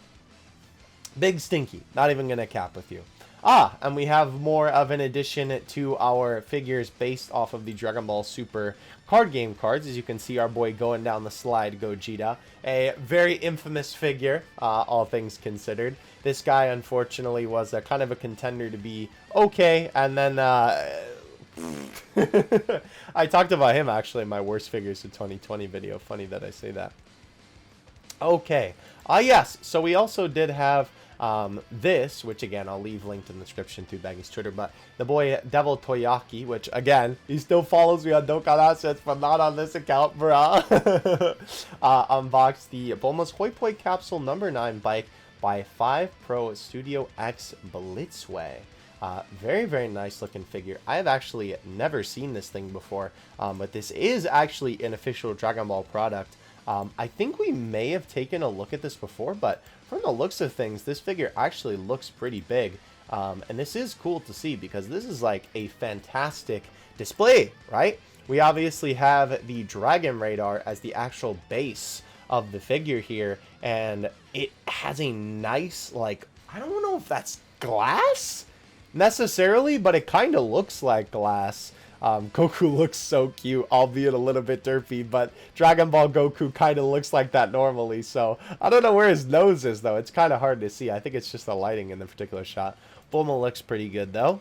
A: big stinky. Not even gonna cap with you. And we have more of an addition to our figures based off of the Dragon Ball Super card game cards. As you can see, our boy going down the slide, Gogeta. A very infamous figure, all things considered. This guy, unfortunately, was a kind of a contender to be okay. And then, I talked about him, actually, in my worst figures of 2020 video. Funny that I say that. Okay. Yes, so we also did have This, which again, I'll leave linked in the description to Baggy's Twitter, but the boy Devil Toyaki, which again, he still follows me on Dokkan Assets, but not on this account, bruh, unboxed the Bulma's Hoi Poi Capsule number 9 bike by 5 Pro Studio X Blitzway. Very, very nice looking figure. I have actually never seen this thing before, but this is actually an official Dragon Ball product. I think we may have taken a look at this before, but from the looks of things, this figure actually looks pretty big. And this is cool to see because this is like a fantastic display, right? We obviously have the Dragon Radar as the actual base of the figure here, and it has a nice, like, I don't know if that's glass necessarily, but it kind of looks like glass. Goku looks so cute, albeit a little bit derpy, but Dragon Ball Goku kind of looks like that normally, so I don't know where his nose is, though. It's kind of hard to see. I think it's just the lighting in the particular shot. Bulma looks pretty good, though.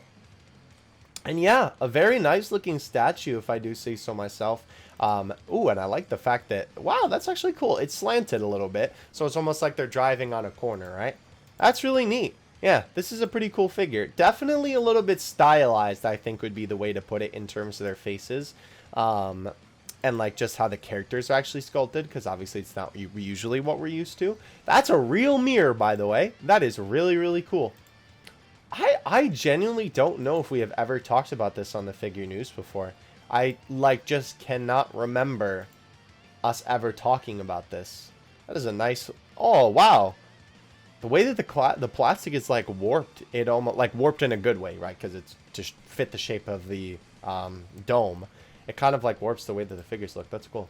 A: And yeah, a very nice looking statue, if I do say so myself. Ooh, and I like the fact that, wow, that's actually cool. It's slanted a little bit, so it's almost like they're driving on a corner, right? That's really neat. Yeah, this is a pretty cool figure. Definitely a little bit stylized, I think would be the way to put it in terms of their faces. And like just how the characters are actually sculpted, because obviously it's not usually what we're used to. That's a real mirror, by the way. That is really, really cool. I genuinely don't know if we have ever talked about this on the figure news before. I like just cannot remember us ever talking about this. That is a nice... Oh, wow. The way that the plastic is like warped, it almost like warped in a good way, right? Because it's to fit the shape of the dome. It kind of like warps the way that the figures look. That's cool.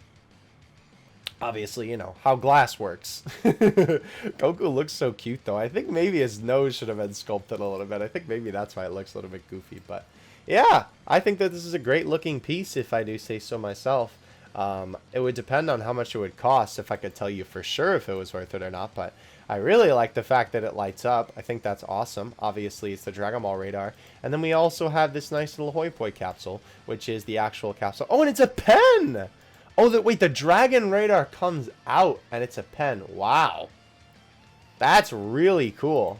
A: Obviously, you know how glass works. Goku looks so cute, though. I think maybe his nose should have been sculpted a little bit. I think maybe that's why it looks a little bit goofy. But yeah, I think that this is a great looking piece, if I do say so myself. It would depend on how much it would cost if I could tell you for sure if it was worth it or not, but I really like the fact that it lights up. I think that's awesome. Obviously, it's the Dragon Ball radar. And then we also have this nice little Hoi Poi capsule, which is the actual capsule. Oh, and it's a pen! Oh, wait, the Dragon Radar comes out, and it's a pen. Wow. That's really cool.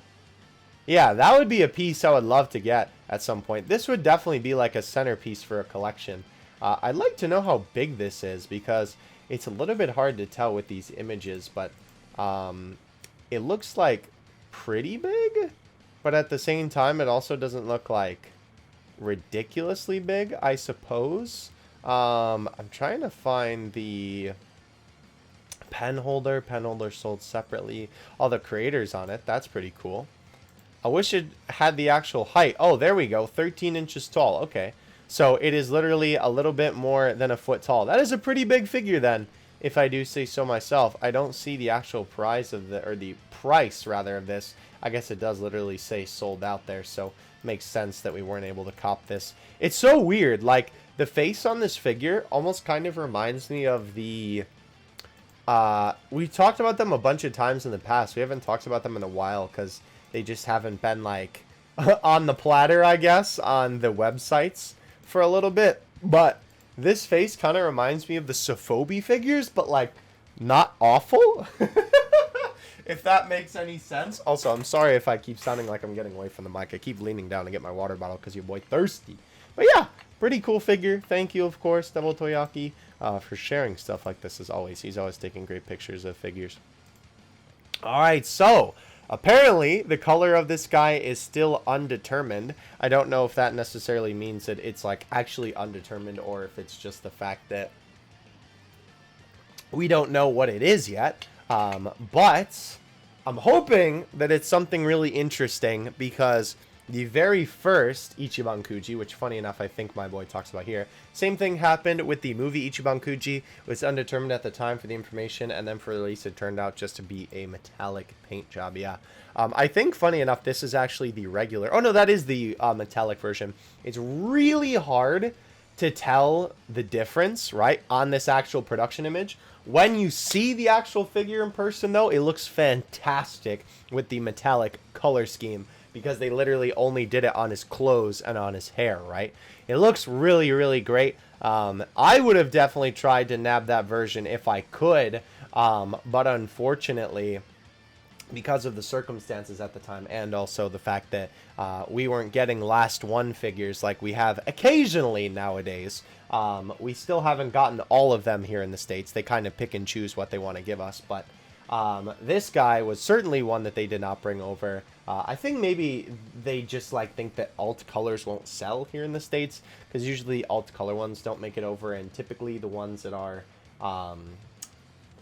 A: Yeah, that would be a piece I would love to get at some point. This would definitely be like a centerpiece for a collection. I'd like to know how big this is, because it's a little bit hard to tell with these images, but it looks like pretty big, but at the same time, it also doesn't look like ridiculously big, I suppose. I'm trying to find the pen holder. Pen holder sold separately. All the creators on it. That's pretty cool. I wish it had the actual height. Oh, there we go. 13 inches tall. Okay. So it is literally a little bit more than a foot tall. That is a pretty big figure then, if I do say so myself. I don't see the actual price of the, or the price rather of this. I guess it does literally say sold out there, so it makes sense that we weren't able to cop this. It's so weird. Like, the face on this figure almost kind of reminds me of the... we talked about them a bunch of times in the past. We haven't talked about them in a while because they just haven't been, like, on the platter, I guess, on the websites for a little bit. But this face kind of reminds me of the Sophobi figures, but, like, not awful. If that makes any sense. Also, I'm sorry if I keep sounding like I'm getting away from the mic. I keep leaning down to get my water bottle because your boy thirsty. But yeah, pretty cool figure. Thank you, of course, Devil Toyaki, for sharing stuff like this as always. He's always taking great pictures of figures. Alright, so apparently the color of this guy is still undetermined. I don't know if that necessarily means that it's like actually undetermined or if it's just the fact that we don't know what it is yet. But I'm hoping that it's something really interesting, because the very first Ichiban Kuji, which funny enough I think my boy talks about here, same thing happened with the movie Ichiban Kuji. It was undetermined at the time for the information, and then for release it turned out just to be a metallic paint job. Yeah, I think funny enough this is actually the regular, oh no, that is the metallic version. It's really hard to tell the difference, right, on this actual production image. When you see the actual figure in person, though, it looks fantastic with the metallic color scheme, because they literally only did it on his clothes and on his hair, right? It looks really, really great. I would have definitely tried to nab that version if I could, but unfortunately, because of the circumstances at the time, and also the fact that we weren't getting last one figures like we have occasionally nowadays. We still haven't gotten all of them here in the States. They kind of pick and choose what they want to give us, but this guy was certainly one that they did not bring over. I think maybe they just like think that alt colors won't sell here in the States, because usually alt color ones don't make it over, and typically the ones that are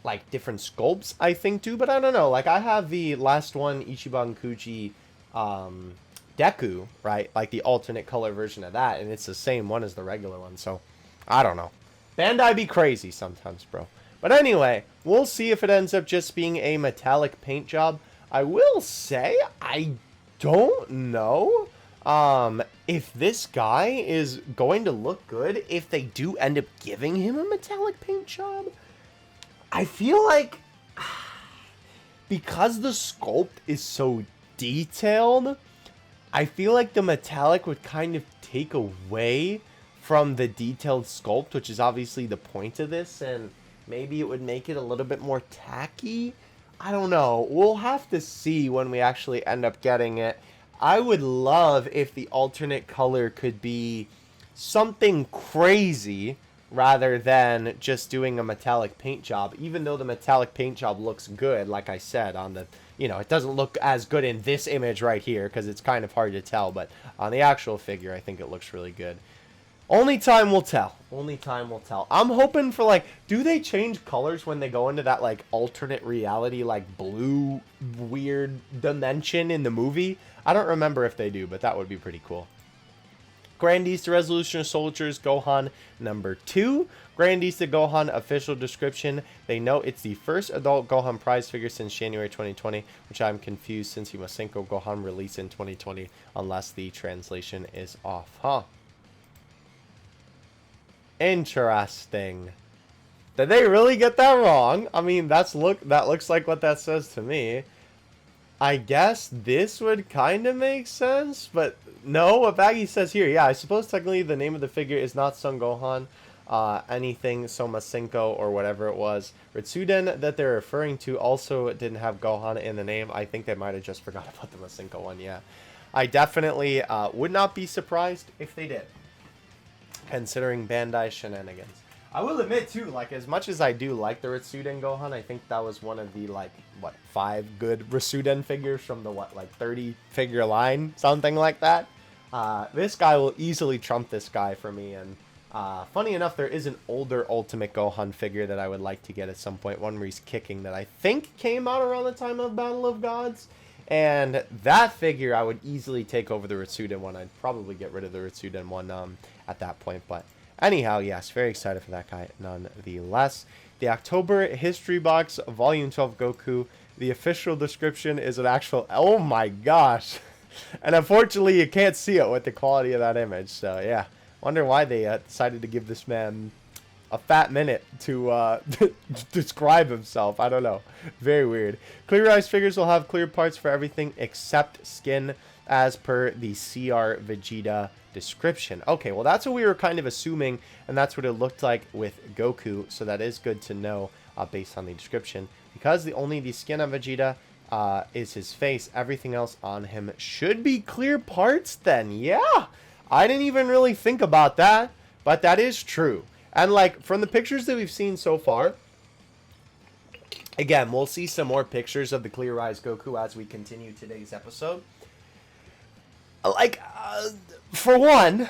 A: like different sculpts, I think, too. But I don't know. Like, I have the last one, Ichiban Kuji Deku, right? Like the alternate color version of that, and it's the same one as the regular one. So I don't know. Bandai be crazy sometimes, bro. But anyway, we'll see if it ends up just being a metallic paint job. I will say I don't know if this guy is going to look good if they do end up giving him a metallic paint job. I feel like because the sculpt is so detailed, I feel like the metallic would kind of take away from the detailed sculpt, which is obviously the point of this, and maybe it would make it a little bit more tacky. I don't know. We'll have to see when we actually end up getting it. I would love if the alternate color could be something crazy rather than just doing a metallic paint job, even though the metallic paint job looks good, like I said, on the, you know, it doesn't look as good in this image right here because it's kind of hard to tell, but on the actual figure, I think it looks really good. Only time will tell. Only time will tell. I'm hoping for, like, do they change colors when they go into that, like, alternate reality, like, blue weird dimension in the movie? I don't remember if they do, but that would be pretty cool. Grandista Resolution of Soldiers Gohan number 2. Grandista Gohan official description. They note it's the first adult Gohan prize figure since January 2020, which I'm confused since Masenko Gohan released in 2020, unless the translation is off. Huh. Interesting. Did they really get that wrong? I mean, that looks like what that says to me. I guess this would kind of make sense, but no, what Baggy says here, yeah, I suppose technically the name of the figure is not Son Gohan, anything Somasenko or whatever it was. Ritsuden that they're referring to also didn't have Gohan in the name. I think they might have just forgot about the Masenko one, yeah. I definitely would not be surprised if they did, considering Bandai shenanigans. I will admit, too, like, as much as I do like the Ritsuden Gohan, I think that was one of the, like, what, 5 good Ritsuden figures from the, what, like, 30-figure line? Something like that. This guy will easily trump this guy for me, and funny enough, there is an older Ultimate Gohan figure that I would like to get at some point, one where he's kicking, that I think came out around the time of Battle of Gods, and that figure I would easily take over the Ritsuden one. I'd probably get rid of the Ritsuden one at that point, but anyhow, yes, very excited for that guy nonetheless. The October History Box, Volume 12 Goku. The official description is an actual... Oh my gosh. And unfortunately, you can't see it with the quality of that image. So, yeah. Wonder why they decided to give this man a fat minute to describe himself. I don't know. Very weird. CLEARISE figures will have clear parts for everything except skin, as per the CR Vegeta description. Okay, well, that's what we were kind of assuming, and that's what it looked like with Goku, so that is good to know based on the description. Because only the skin on Vegeta is his face, everything else on him should be clear parts then. Yeah, I didn't even really think about that, but that is true. And, like, from the pictures that we've seen so far, again, we'll see some more pictures of the CLEARISE Goku as we continue today's episode. Like, for one,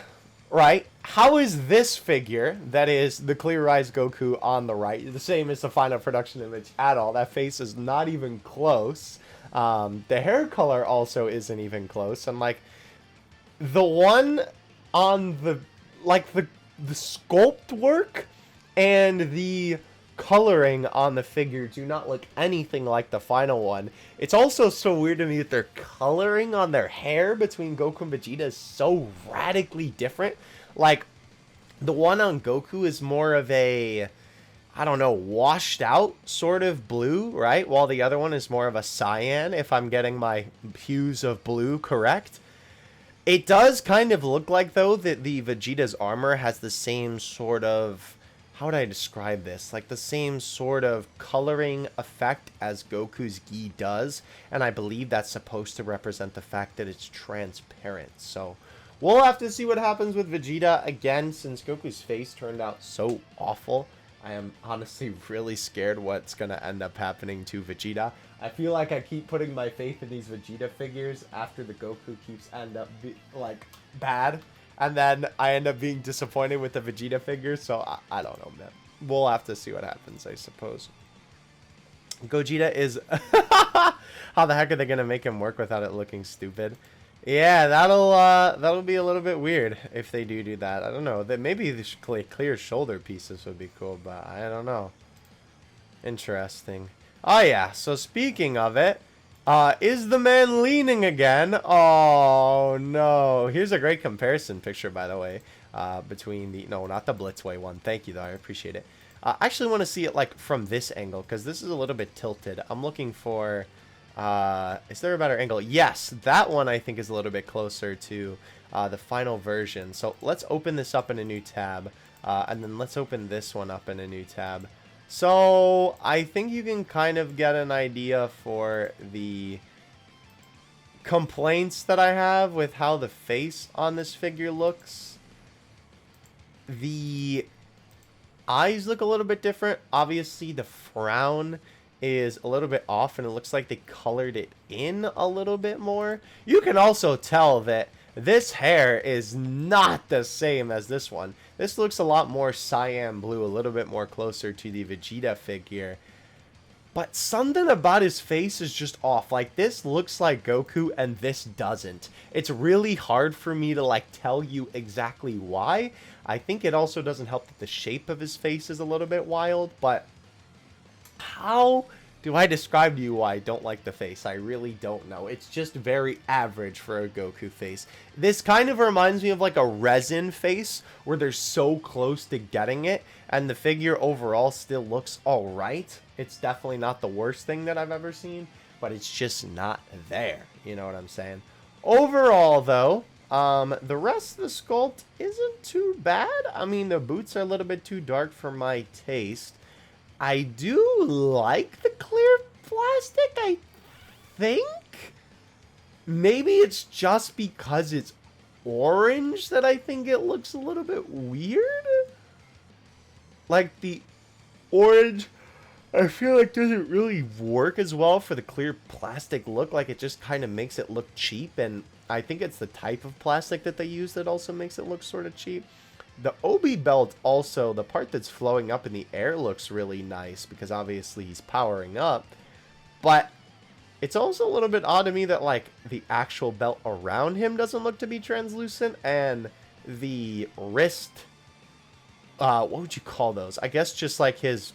A: right, how is this figure, that is the CLEARISE Goku on the right, the same as the final production image at all? That face is not even close. The hair color also isn't even close. And, like, the one on the, like, the sculpt work and the coloring on the figure do not look anything like the final one. It's also so weird to me that their coloring on their hair between Goku and Vegeta is so radically different. Like, the one on Goku is more of a, I don't know, washed out sort of blue, right? While the other one is more of a cyan, if I'm getting my hues of blue correct. It does kind of look like, though, that the Vegeta's armor has the same sort of, how would I describe this? Like the same sort of coloring effect as Goku's gi does. And I believe that's supposed to represent the fact that it's transparent. So we'll have to see what happens with Vegeta again, since Goku's face turned out so awful. I am honestly really scared what's going to end up happening to Vegeta. I feel like I keep putting my faith in these Vegeta figures after the Goku keeps like bad. And then I end up being disappointed with the Vegeta figure. So I don't know, man. We'll have to see what happens, I suppose. Gogeta is... How the heck are they going to make him work without it looking stupid? Yeah, that'll be a little bit weird if they do that. I don't know. That maybe the clear shoulder pieces would be cool, but I don't know. Interesting. Oh yeah. So speaking of it, is the man leaning again? Oh no. Here's a great comparison picture, by the way, between the not the Blitzway one. Thank you though. I appreciate it. I actually want to see it like from this angle because this is a little bit tilted. I'm looking for. Is there a better angle? Yes, that one I think is a little bit closer to the final version. So let's open this up in a new tab, and then let's open this one up in a new tab. So I think you can kind of get an idea for the complaints that I have with how the face on this figure looks. The eyes look a little bit different. Obviously, the frown is a little bit off, and it looks like they colored it in a little bit more. You can also tell that this hair is not the same as this one. This looks a lot more cyan blue, a little bit more closer to the Vegeta figure. But something about his face is just off. Like, this looks like Goku, and this doesn't. It's really hard for me to, like, tell you exactly why. I think it also doesn't help that the shape of his face is a little bit wild, but how do I describe to you why I don't like the face? I really don't know. It's just very average for a Goku face. This kind of reminds me of like a resin face where they're so close to getting it, and the figure overall still looks alright. It's definitely not the worst thing that I've ever seen, but it's just not there. You know what I'm saying? Overall, though, the rest of the sculpt isn't too bad. I mean, the boots are a little bit too dark for my taste. I do like the clear plastic, I think. Maybe it's just because it's orange that I think it looks a little bit weird. Like, the orange, I feel like doesn't really work as well for the clear plastic look. Like, it just kind of makes it look cheap, and I think it's the type of plastic that they use that also makes it look sort of cheap. The Obi belt also, the part that's flowing up in the air looks really nice because obviously he's powering up. But it's also a little bit odd to me that like the actual belt around him doesn't look to be translucent, and the wrist, what would you call those? I guess just like his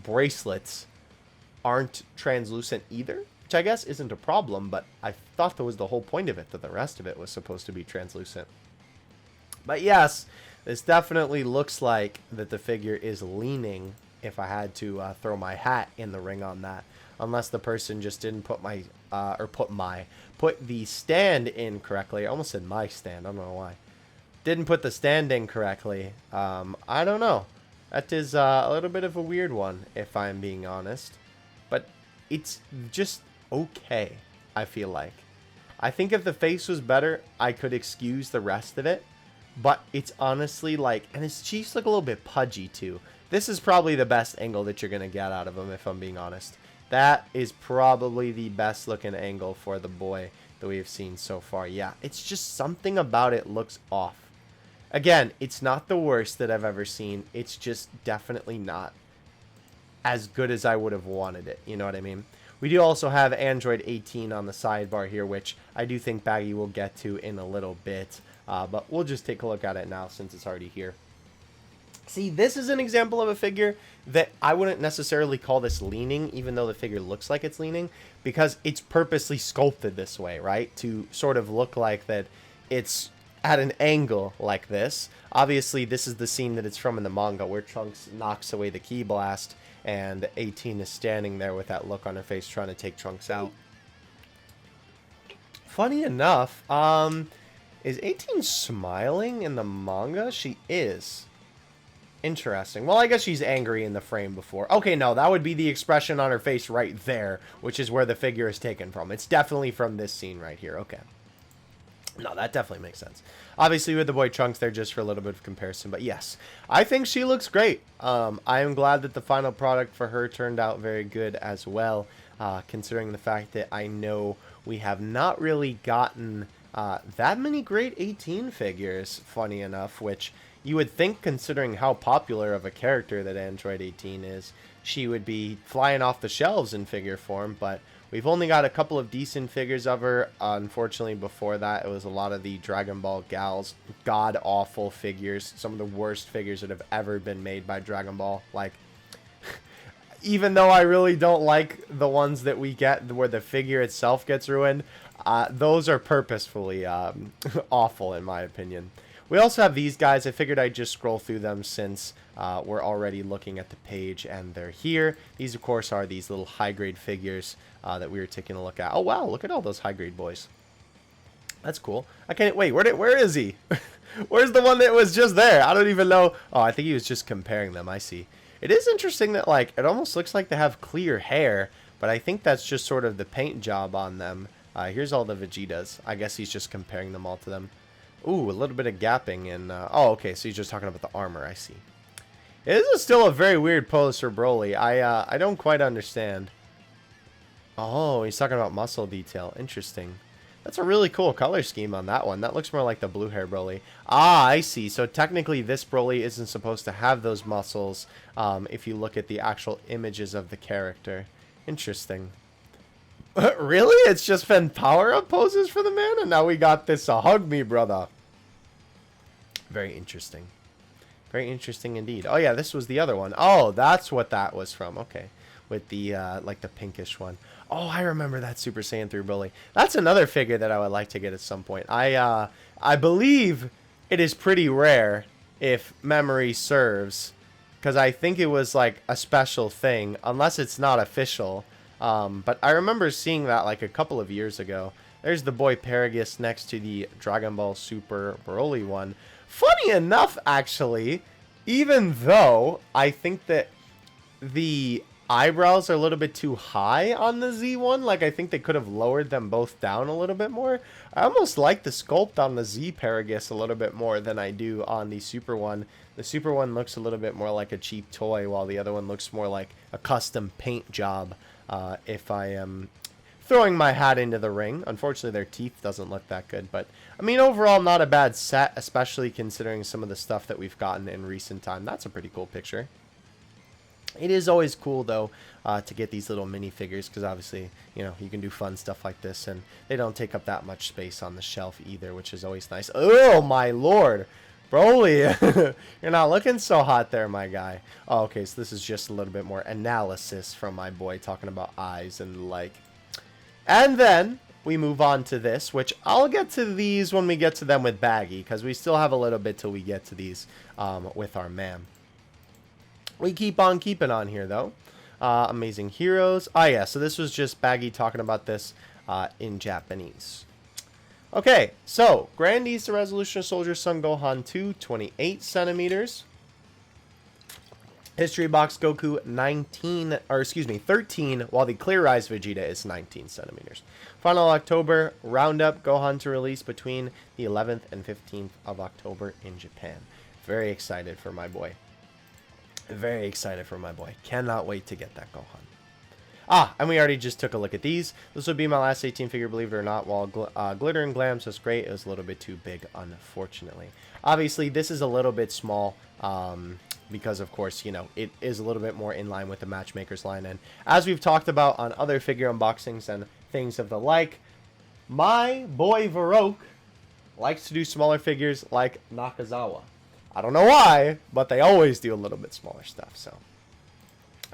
A: bracelets aren't translucent either, which I guess isn't a problem, but I thought that was the whole point of it, that the rest of it was supposed to be translucent. But yes, this definitely looks like that the figure is leaning, if I had to throw my hat in the ring on that. Unless the person just didn't put put the stand in correctly. I almost said my stand, I don't know why. Didn't put the stand in correctly. I don't know. That is a little bit of a weird one, if I'm being honest. But it's just okay, I feel like. I think if the face was better, I could excuse the rest of it. But it's honestly like, and his cheeks look a little bit pudgy too. This is probably the best angle that you're going to get out of him, if I'm being honest. That is probably the best looking angle for the boy that we have seen so far. Yeah, it's just something about it looks off. Again, it's not the worst that I've ever seen. It's just definitely not as good as I would have wanted it. You know what I mean? We do also have Android 18 on the sidebar here, which I do think Baggy will get to in a little bit. But we'll just take a look at it now since it's already here. See, this is an example of a figure that I wouldn't necessarily call this leaning, even though the figure looks like it's leaning, because it's purposely sculpted this way, right? To sort of look like that it's at an angle like this. Obviously, this is the scene that it's from in the manga, where Trunks knocks away the Ki Blast, and 18 is standing there with that look on her face trying to take Trunks out. Funny enough, is 18 smiling in the manga? She is. Interesting. Well, I guess she's angry in the frame before. Okay, no, that would be the expression on her face right there, which is where the figure is taken from. It's definitely from this scene right here. Okay. No, that definitely makes sense. Obviously, with the boy Trunks there, just for a little bit of comparison. But yes, I think she looks great. I am glad that the final product for her turned out very good as well, considering the fact that I know we have not really gotten that many great 18 figures, funny enough, which you would think, considering how popular of a character that Android 18 is, she would be flying off the shelves in figure form, but we've only got a couple of decent figures of her. Unfortunately, before that, it was a lot of the Dragon Ball gals, god-awful figures, some of the worst figures that have ever been made by Dragon Ball. Like, even though I really don't like the ones that we get where the figure itself gets ruined, those are purposefully awful in my opinion. We also have these guys. I figured I'd just scroll through them since we're already looking at the page and they're here. These, of course, are these little high-grade figures that we were taking a look at. Oh, wow. Look at all those high-grade boys. That's cool. I can't wait. Where is he? Where's the one that was just there? I don't even know. Oh, I think he was just comparing them. I see. It is interesting that, like, it almost looks like they have clear hair, but I think that's just sort of the paint job on them. Here's all the Vegetas. I guess he's just comparing them all to them. Ooh, a little bit of gapping in... oh, okay, so he's just talking about the armor, I see. It is still a very weird pose for Broly. I don't quite understand. Oh, he's talking about muscle detail. Interesting. That's a really cool color scheme on that one. That looks more like the blue hair Broly. Ah, I see. So technically this Broly isn't supposed to have those muscles if you look at the actual images of the character. Interesting. Really? It's just been power-up poses for the man? And now we got this hug me, brother. Very interesting. Very interesting indeed. Oh, yeah, this was the other one. Oh, that's what that was from. Okay. With the, like, the pinkish one. Oh, I remember that Super Saiyan 3 Broly. That's another figure that I would like to get at some point. I believe it is pretty rare, if memory serves. Because I think it was, like, a special thing. Unless it's not official. But I remember seeing that like a couple of years ago. There's the boy Paragus next to the Dragon Ball Super Broly one. Funny enough, actually, even though I think that the eyebrows are a little bit too high on the Z one, like I think they could have lowered them both down a little bit more. I almost like the sculpt on the Z Paragus a little bit more than I do on the Super one. The Super one looks a little bit more like a cheap toy, while the other one looks more like a custom paint job. If I am throwing my hat into the ring. Unfortunately, their teeth doesn't look that good. But, I mean, overall, not a bad set, especially considering some of the stuff that we've gotten in recent time. That's a pretty cool picture. It is always cool, though, to get these little minifigures, because obviously, you know, you can do fun stuff like this, and they don't take up that much space on the shelf either, which is always nice. Oh, my lord! Broly, you're not looking so hot there, my guy. Oh, okay, so this is just a little bit more analysis from my boy talking about eyes and the like. And then we move on to this, which I'll get to these when we get to them with Baggy, because we still have a little bit till we get to these with our man. We keep on keeping on here, though. Amazing Heroes. Oh, yeah, so this was just Baggy talking about this in Japanese. Okay, so Grand East Resolution of Soldier Son Gohan 2, 28 centimeters. History Box Goku 13, while the CLEARISE Vegeta is 19 centimeters. Final October Roundup Gohan to release between the 11th and 15th of October in Japan. Very excited for my boy. Very excited for my boy. Cannot wait to get that Gohan. Ah, and we already just took a look at these. This would be my last 18 figure, believe it or not. While Glitter and Glams was great, it was a little bit too big, unfortunately. Obviously, this is a little bit small because, of course, you know, it is a little bit more in line with the Matchmaker's line. And as we've talked about on other figure unboxings and things of the like, my boy Varroke likes to do smaller figures like Nakazawa. I don't know why, but they always do a little bit smaller stuff, so...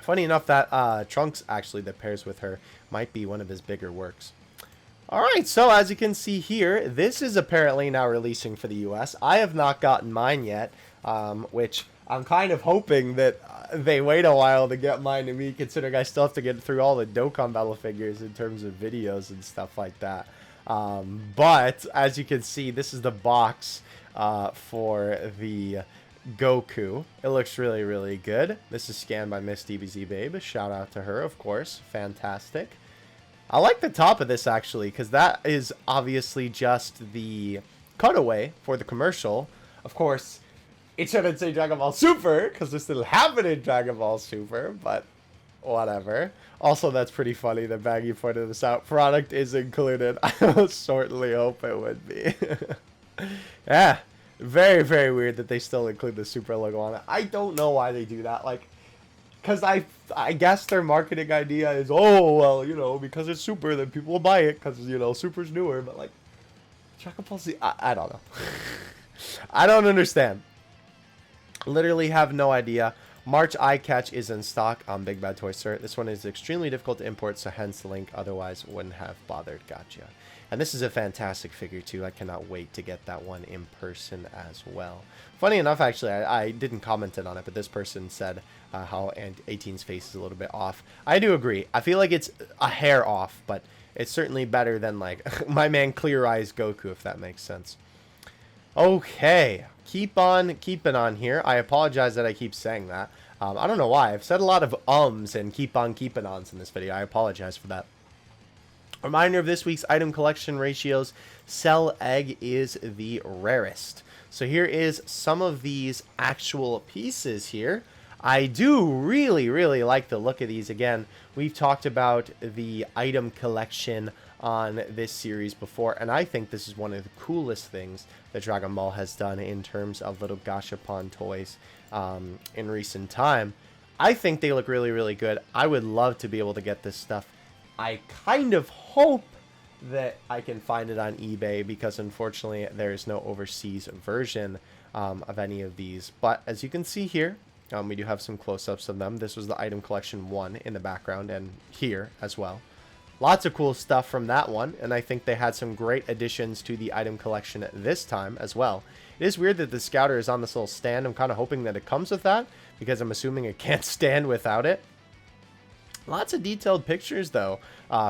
A: Funny enough, that Trunks, actually, that pairs with her, might be one of his bigger works. Alright, so as you can see here, this is apparently now releasing for the US. I have not gotten mine yet, which I'm kind of hoping that they wait a while to get mine to me, considering I still have to get through all the Dokkan Battle figures in terms of videos and stuff like that. But, as you can see, this is the box for the Goku. It looks really, really good. This is scanned by Miss DBZ Babe. Shout out to her, of course. Fantastic. I like the top of this, actually, because that is obviously just the cutaway for the commercial. Of course, it shouldn't say Dragon Ball Super, because this didn't happen in Dragon Ball Super, but whatever. Also, that's pretty funny that Baggy pointed this out. Product is included. I will certainly hope it would be. Yeah. Very, very weird that they still include the Super logo on it. I don't know why they do that. Like, because I guess their marketing idea is, oh, well, you know, because it's Super, then people will buy it because, you know, Super's newer. But, like, Dragon Ball Z, I don't know. I don't understand. Literally have no idea. March Eye Catch is in stock on Big Bad Toy Store. This one is extremely difficult to import, so hence the link. Otherwise, wouldn't have bothered. Gotcha. And this is a fantastic figure, too. I cannot wait to get that one in person as well. Funny enough, actually, I didn't comment on it, but this person said how 18's face is a little bit off. I do agree. I feel like it's a hair off, but it's certainly better than, like, my man CLEARISE Goku, if that makes sense. Okay. Keep on keeping on here. I apologize that I keep saying that. I don't know why. I've said a lot of ums and keep on keeping ons in this video. I apologize for that. Reminder of this week's item collection ratios. Cell Egg is the rarest. So here is some of these actual pieces here. I do really, really like the look of these. Again, we've talked about the item collection on this series before, and I think this is one of the coolest things that Dragon Ball has done in terms of little gashapon toys in recent time. I think they look really, really good. I would love to be able to get this stuff. I kind of hope that I can find it on eBay because unfortunately there is no overseas version of any of these. But as you can see here, we do have some close-ups of them. This was the item collection 1 in the background and here as well. Lots of cool stuff from that one, and I think they had some great additions to the item collection this time as well. It is weird that the Scouter is on this little stand. I'm kind of hoping that it comes with that because I'm assuming it can't stand without it. Lots of detailed pictures, though,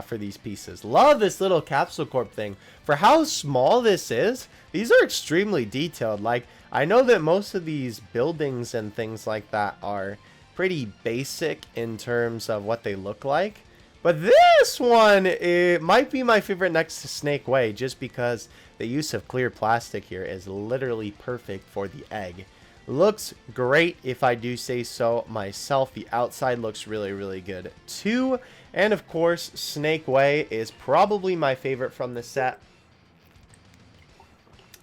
A: for these pieces. Love this little Capsule Corp thing. For how small this is, these are extremely detailed. Like, I know that most of these buildings and things like that are pretty basic in terms of what they look like. But this one, it might be my favorite next to Snake Way, just because the use of clear plastic here is literally perfect for the egg. Looks great, if I do say so myself. The outside looks really, really good too. And of course, Snake Way is probably my favorite from the set.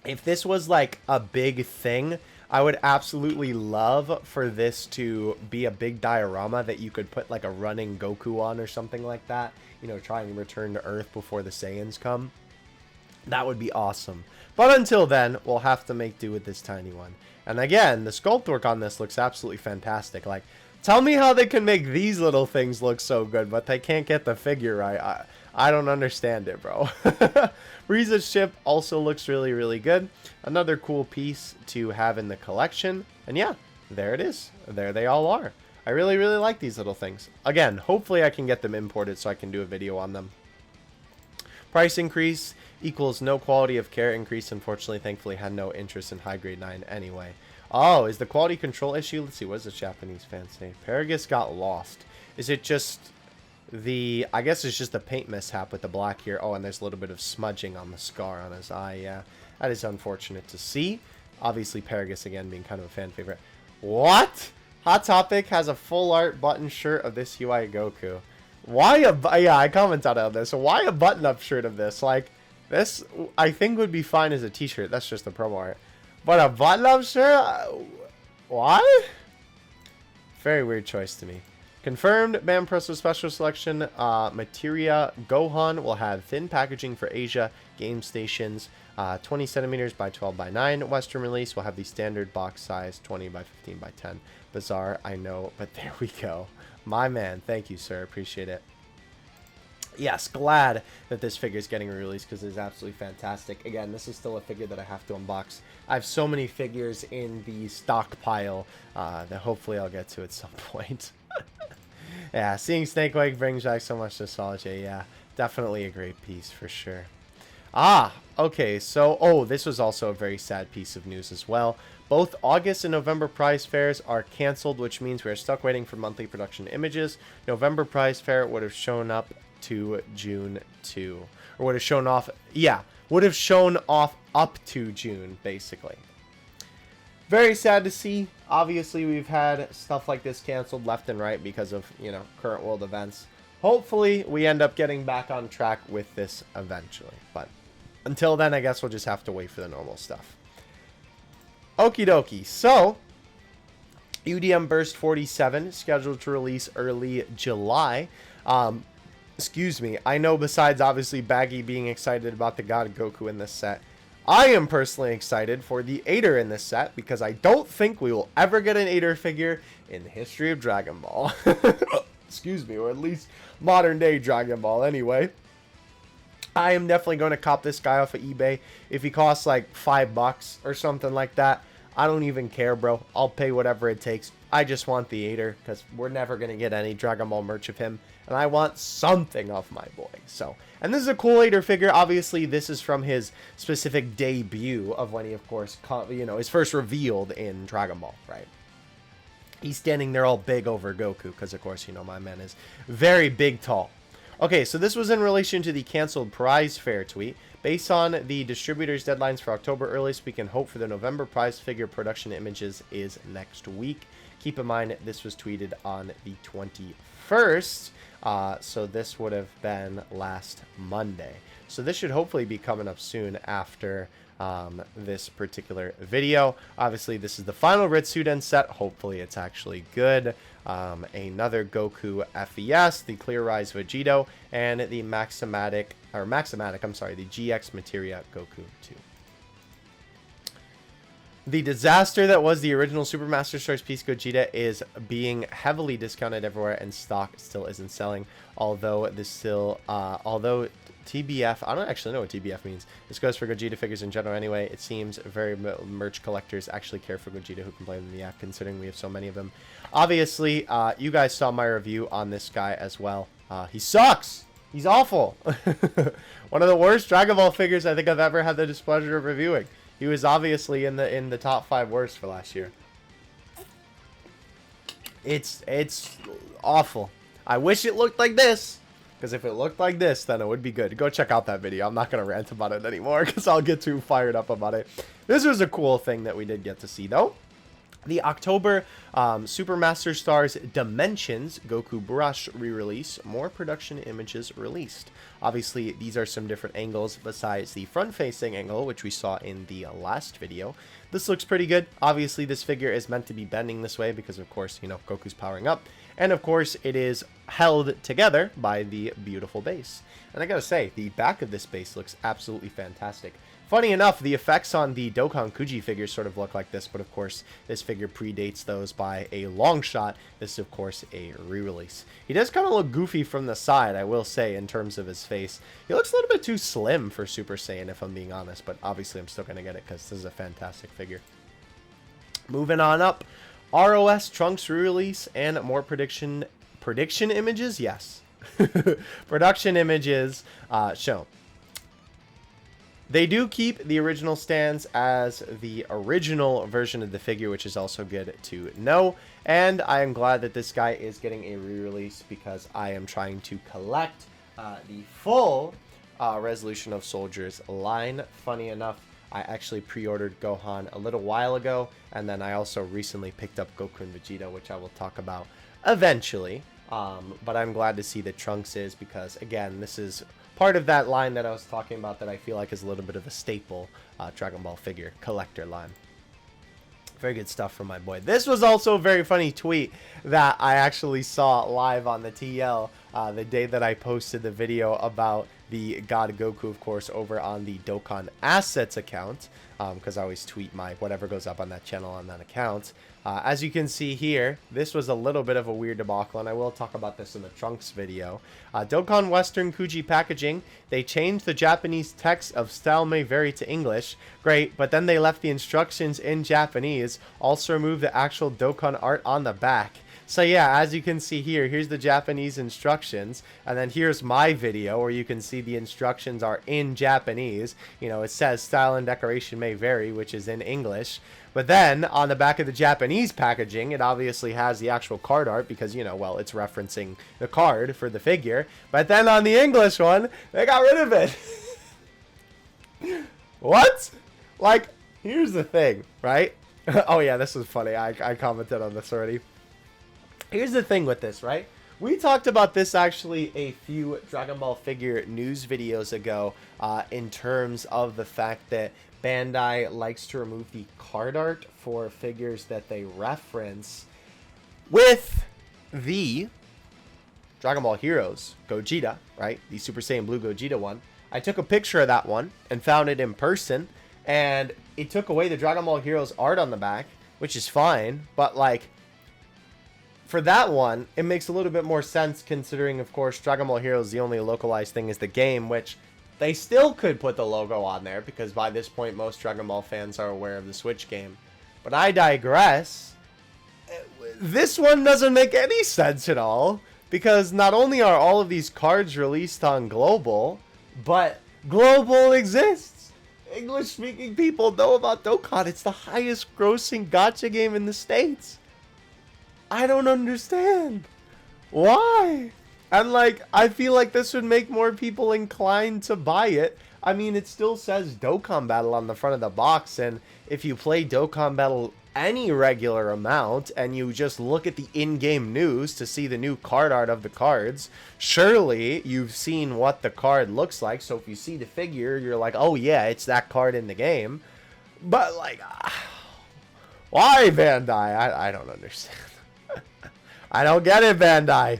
A: If this was like a big thing, I would absolutely love for this to be a big diorama that you could put like a running Goku on or something like that. You know, trying to return to Earth before the Saiyans come. That would be awesome. But until then, we'll have to make do with this tiny one. And again, the sculpt work on this looks absolutely fantastic. Like, tell me how they can make these little things look so good, but they can't get the figure right. I don't understand it, bro. Rieza's ship also looks really, really good. Another cool piece to have in the collection. And yeah, there it is. There they all are. I really, really like these little things. Again, hopefully I can get them imported so I can do a video on them. Price increase equals no quality of care increase. Unfortunately, thankfully, had no interest in high grade 9 anyway. Oh, is the quality control issue? Let's see, what does the Japanese fan say? Paragus got lost. Is it just the... I guess it's just the paint mishap with the black here. Oh, and there's a little bit of smudging on the scar on his eye. Yeah, that is unfortunate to see. Obviously, Paragus, again, being kind of a fan favorite. What? Hot Topic has a full art button shirt of this UI Goku. Why a... Yeah, I commented on this. Why a button-up shirt of this? Like, this, I think, would be fine as a t-shirt. That's just the promo art. But a button-up shirt? Why? Very weird choice to me. Confirmed Bam Presto Special Selection. Materia Gohan will have thin packaging for Asia game stations. 20 centimeters by 12 by 9. Western release will have the standard box size, 20 by 15 by 10. Bizarre, I know, but there we go. My man, thank you, sir. Appreciate it. Yes, glad that this figure is getting released because it's absolutely fantastic. Again, this is still a figure that I have to unbox. I have so many figures in the stockpile that hopefully I'll get to at some point. Yeah, seeing Snake Way brings back so much nostalgia. Yeah, definitely a great piece for sure. Ah, okay, so, oh, this was also a very sad piece of news as well. Both August and November prize fairs are canceled, which means we are stuck waiting for monthly production images. November prize fair would have shown up to June 2. Or would have shown off, yeah, would have shown off up to June, basically. Very sad to see. Obviously, we've had stuff like this canceled left and right because of, you know, current world events. Hopefully, we end up getting back on track with this eventually. But until then, I guess we'll just have to wait for the normal stuff. Okie dokie. So, UDM Burst 47 scheduled to release early July. Excuse me. I know besides obviously Baggy being excited about the God Goku in this set, I am personally excited for the Aider in this set because I don't think we will ever get an Aider figure in the history of Dragon Ball. Excuse me, or at least modern day Dragon Ball anyway. I am definitely going to cop this guy off of eBay. If he costs like $5 or something like that, I don't even care, bro. I'll pay whatever it takes. I just want the Aider because we're never going to get any Dragon Ball merch of him. And I want something of my boy. So, and this is a cool Aider figure. Obviously, this is from his specific debut of when he, of course, you know, is first revealed in Dragon Ball, right? He's standing there all big over Goku because, of course, you know, my man is very big, tall. Okay, so this was in relation to the canceled prize fair tweet. Based on the distributor's deadlines for October earliest, we can hope for the November prize figure production images is next week. Keep in mind, this was tweeted on the 21st, so this would have been last Monday. So this should hopefully be coming up soon after this particular video. Obviously, this is the final Ritsuden set. Hopefully, it's actually good. Another Goku FES, the CLEARISE Vegito, and the Maxamatic, I'm sorry, the GX Materia Goku 2. The disaster that was the original Super Master Stars piece Gogeta is being heavily discounted everywhere, and stock still isn't selling. Although TBF, I don't actually know what TBF means. This goes for Gogeta figures in general anyway. It seems very merch collectors actually care for Gogeta who can play them in the app, considering we have so many of them. Obviously, you guys saw my review on this guy as well. He sucks. He's awful. One of the worst Dragon Ball figures I think I've ever had the displeasure of reviewing. He was obviously in the top 5 worst for last year. It's awful. I wish it looked like this. Because if it looked like this, then it would be good. Go check out that video. I'm not going to rant about it anymore because I'll get too fired up about it. This was a cool thing that we did get to see, though. The October Super Master Stars Dimensions Goku Brush re-release. More production images released. Obviously, these are some different angles besides the front-facing angle, which we saw in the last video. This looks pretty good. Obviously, this figure is meant to be bending this way because, of course, you know, Goku's powering up. And, of course, it is held together by the beautiful base. And I gotta say, the back of this base looks absolutely fantastic. Funny enough, the effects on the Dokkan Kuji figures sort of look like this, but of course, this figure predates those by a long shot. This is, of course, a re-release. He does kind of look goofy from the side, I will say, in terms of his face. He looks a little bit too slim for Super Saiyan, if I'm being honest, but obviously I'm still going to get it because this is a fantastic figure. Moving on up, ROS Trunks re-release and more prediction images? Yes. Production images shown. They do keep the original stands as the original version of the figure, which is also good to know. And I am glad that this guy is getting a re-release because I am trying to collect the full Resolution of Soldiers line. Funny enough, I actually pre-ordered Gohan a little while ago, and then I also recently picked up Goku and Vegeta, which I will talk about eventually. But I'm glad to see that Trunks is because, again, this is part of that line that I was talking about that I feel like is a little bit of a staple Dragon Ball figure collector line. Very good stuff from my boy. This was also a very funny tweet that I actually saw live on the TL the day that I posted the video about the God Goku, of course, over on the Dokkan Assets account, because I always tweet my whatever goes up on that channel on that account. As you can see here, this was a little bit of a weird debacle, and I will talk about this in the Trunks video. Dokkan Western Kuji packaging, they changed the Japanese text of Style May Vary to English. Great, but then they left the instructions in Japanese, also removed the actual Dokkan art on the back. So yeah, as you can see here, here's the Japanese instructions, and then here's my video where you can see the instructions are in Japanese. You know, it says style and decoration may vary, which is in English. But then on the back of the Japanese packaging, it obviously has the actual card art because, you know, well, it's referencing the card for the figure. But then on the English one, they got rid of it. What? Like, here's the thing, right? Oh yeah, this is funny. I commented on this already. Here's the thing with this, right? We talked about this actually a few Dragon Ball figure news videos ago in terms of the fact that Bandai likes to remove the card art for figures that they reference. With the Dragon Ball Heroes Gogeta, right? The Super Saiyan Blue Gogeta one. I took a picture of that one and found it in person, and it took away the Dragon Ball Heroes art on the back, which is fine, but like, for that one, it makes a little bit more sense considering, of course, Dragon Ball Heroes, the only localized thing is the game, which they still could put the logo on there because by this point, most Dragon Ball fans are aware of the Switch game. But I digress. This one doesn't make any sense at all because not only are all of these cards released on Global, but Global exists. English-speaking people know about Dokkan. It's the highest grossing gacha game in the States. I don't understand. Why? And like, I feel like this would make more people inclined to buy it. I mean, it still says Dokkan Battle on the front of the box, and if you play Dokkan Battle any regular amount, and you just look at the in-game news to see the new card art of the cards, surely you've seen what the card looks like, so if you see the figure, you're like, oh yeah, it's that card in the game. But like, why Bandai? I don't understand. I don't get it, Bandai.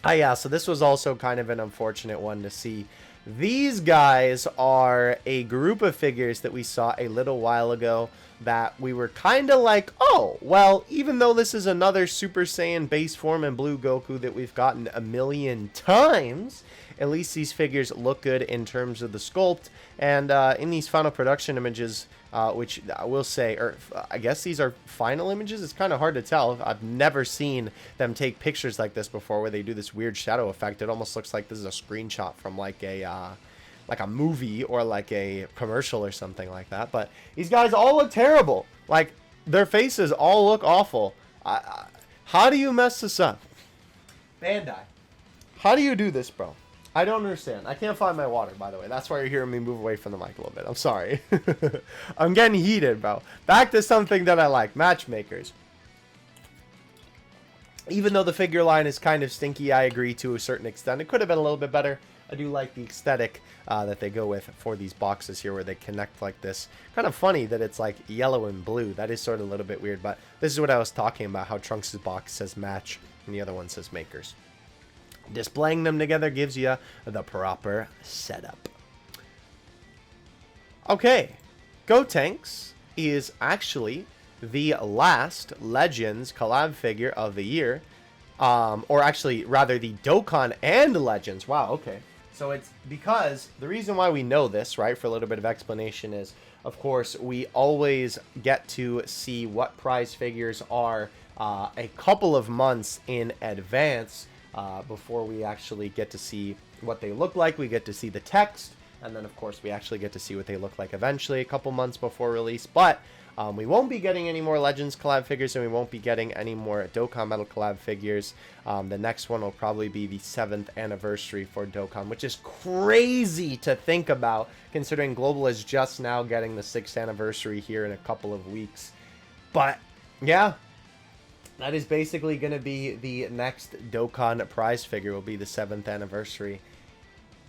A: Yeah, so this was also kind of an unfortunate one to see. These guys are a group of figures that we saw a little while ago that we were kind of like, oh, well, even though this is another Super Saiyan base form and Blue Goku that we've gotten a million times, at least these figures look good in terms of the sculpt. And in these final production images, which I will say, or I guess these are final images. It's kind of hard to tell. I've never seen them take pictures like this before where they do this weird shadow effect. It almost looks like this is a screenshot from like a movie or like a commercial or something like that. But these guys all look terrible. Like, their faces all look awful. How do you mess this up? Bandai. How do you do this, bro? I don't understand. I can't find my water, by the way. That's why you're hearing me move away from the mic a little bit. I'm sorry. I'm getting heated, bro. Back to something that I like. Matchmakers. Even though the figure line is kind of stinky, I agree to a certain extent. It could have been a little bit better. I do like the aesthetic that they go with for these boxes here where they connect like this. Kind of funny that it's like yellow and blue. That is sort of a little bit weird, but this is what I was talking about, how Trunks' box says match and the other one says makers. Displaying them together gives you the proper setup. Okay, Gotenks is actually the last Legends collab figure of the year. Or actually, rather, the Dokkan and Legends. Wow, okay. So it's because the reason why we know this, right, for a little bit of explanation is, of course, we always get to see what prize figures are a couple of months in advance before we actually get to see what they look like. We get to see the text, and then, of course, we actually get to see what they look like eventually a couple months before release. But we won't be getting any more Legends collab figures, and we won't be getting any more Dokkan Battle collab figures. The next one will probably be the 7th anniversary for Dokkan, which is crazy to think about, considering Global is just now getting the 6th anniversary here in a couple of weeks. But, yeah, that is basically going to be the next Dokkan prize figure, will be the 7th anniversary.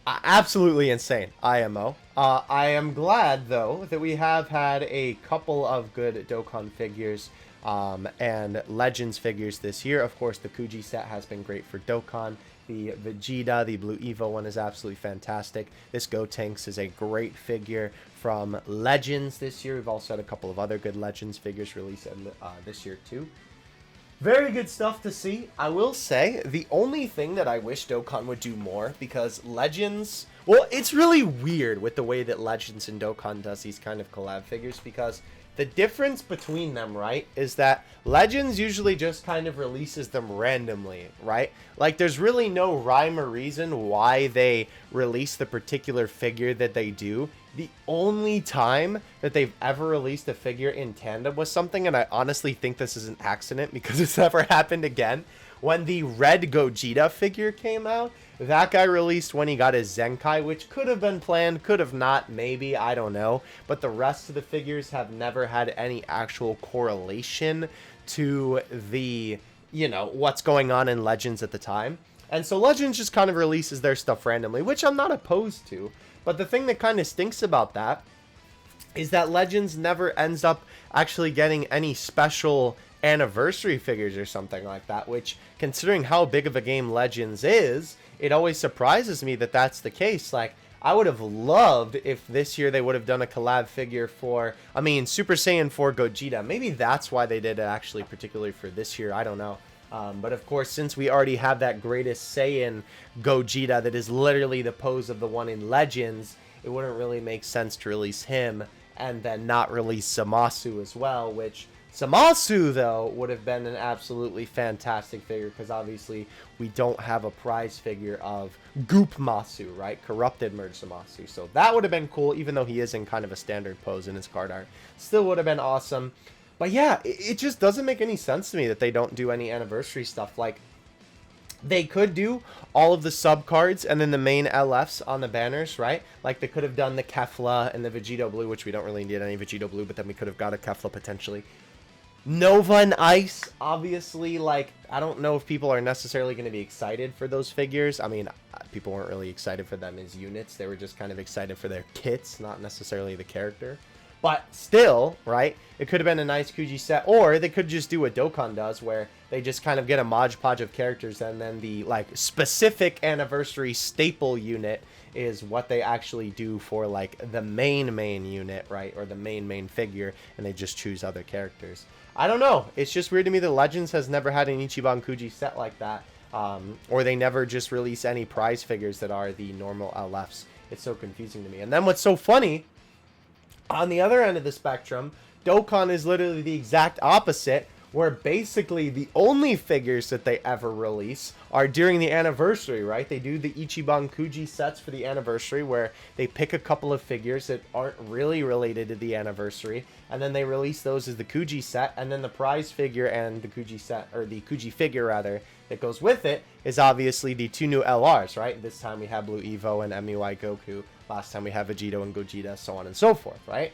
A: Absolutely insane, IMO. I am glad, though, that we have had a couple of good Dokkan figures and Legends figures this year. Of course, the Kuji set has been great for Dokkan. The Vegeta, the Blue Evo one, is absolutely fantastic. This Gotenks is a great figure from Legends this year. We've also had a couple of other good Legends figures released this year, too. Very good stuff to see. I will say, the only thing that I wish Dokkan would do more, because Legends... Well, it's really weird with the way that Legends and Dokkan does these kind of collab figures, because The difference between them, right, is that Legends usually just kind of releases them randomly, right? Like, there's really no rhyme or reason why they release the particular figure that they do. The only time that they've ever released a figure in tandem with something, and I honestly think this is an accident because it's never happened again, when the red Gogeta figure came out, that guy released when he got his Zenkai, which could have been planned, could have not, maybe, I don't know. But the rest of the figures have never had any actual correlation to the, you know, what's going on in Legends at the time. And so Legends just kind of releases their stuff randomly, which I'm not opposed to. But the thing that kind of stinks about that is that Legends never ends up actually getting any special anniversary figures or something like that, which, considering how big of a game Legends is, it always surprises me that that's the case. Like, I would have loved if this year they would have done a collab figure for, I mean, Super Saiyan 4 Gogeta. Maybe that's why they did it actually, particularly for this year. I don't know. But of course, since we already have that Greatest Saiyan Gogeta that is literally the pose of the one in Legends, it wouldn't really make sense to release him and then not release Zamasu as well, which Zamasu, though, would have been an absolutely fantastic figure because obviously we don't have a prize figure of Goop Masu, right? Corrupted Merge Zamasu. So that would have been cool, even though he is in kind of a standard pose in his card art. Still would have been awesome. But yeah, it just doesn't make any sense to me that they don't do any anniversary stuff. Like, they could do all of the sub cards and then the main LFs on the banners, right? Like, they could have done the Kefla and the Vegito Blue, which we don't really need any Vegito Blue, but then we could have got a Kefla potentially. Nova and Ice, obviously, like, I don't know if people are necessarily going to be excited for those figures. I mean, people weren't really excited for them as units. They were just kind of excited for their kits, not necessarily the character. But still, right, it could have been a nice Kuji set, or they could just do what Dokkan does, where they just kind of get a Mod Podge of characters, and then the, like, specific anniversary staple unit is what they actually do for, like, the main unit, right, or the main figure, and they just choose other characters. I don't know. It's just weird to me that Legends has never had an Ichiban Kuji set like that, or they never just release any prize figures that are the normal LFs. It's so confusing to me. And then what's so funny, on the other end of the spectrum, Dokkan is literally the exact opposite, where basically the only figures that they ever release are during the anniversary, right? They do the Ichiban Kuji sets for the anniversary, where they pick a couple of figures that aren't really related to the anniversary, and then they release those as the Kuji set, and then the prize figure and the Kuji set, or the Kuji figure rather, that goes with it is obviously the two new LRs, right? This time we have Blue Evo and MUI Goku. Last time we have Vegito and Gogeta, so on and so forth, right?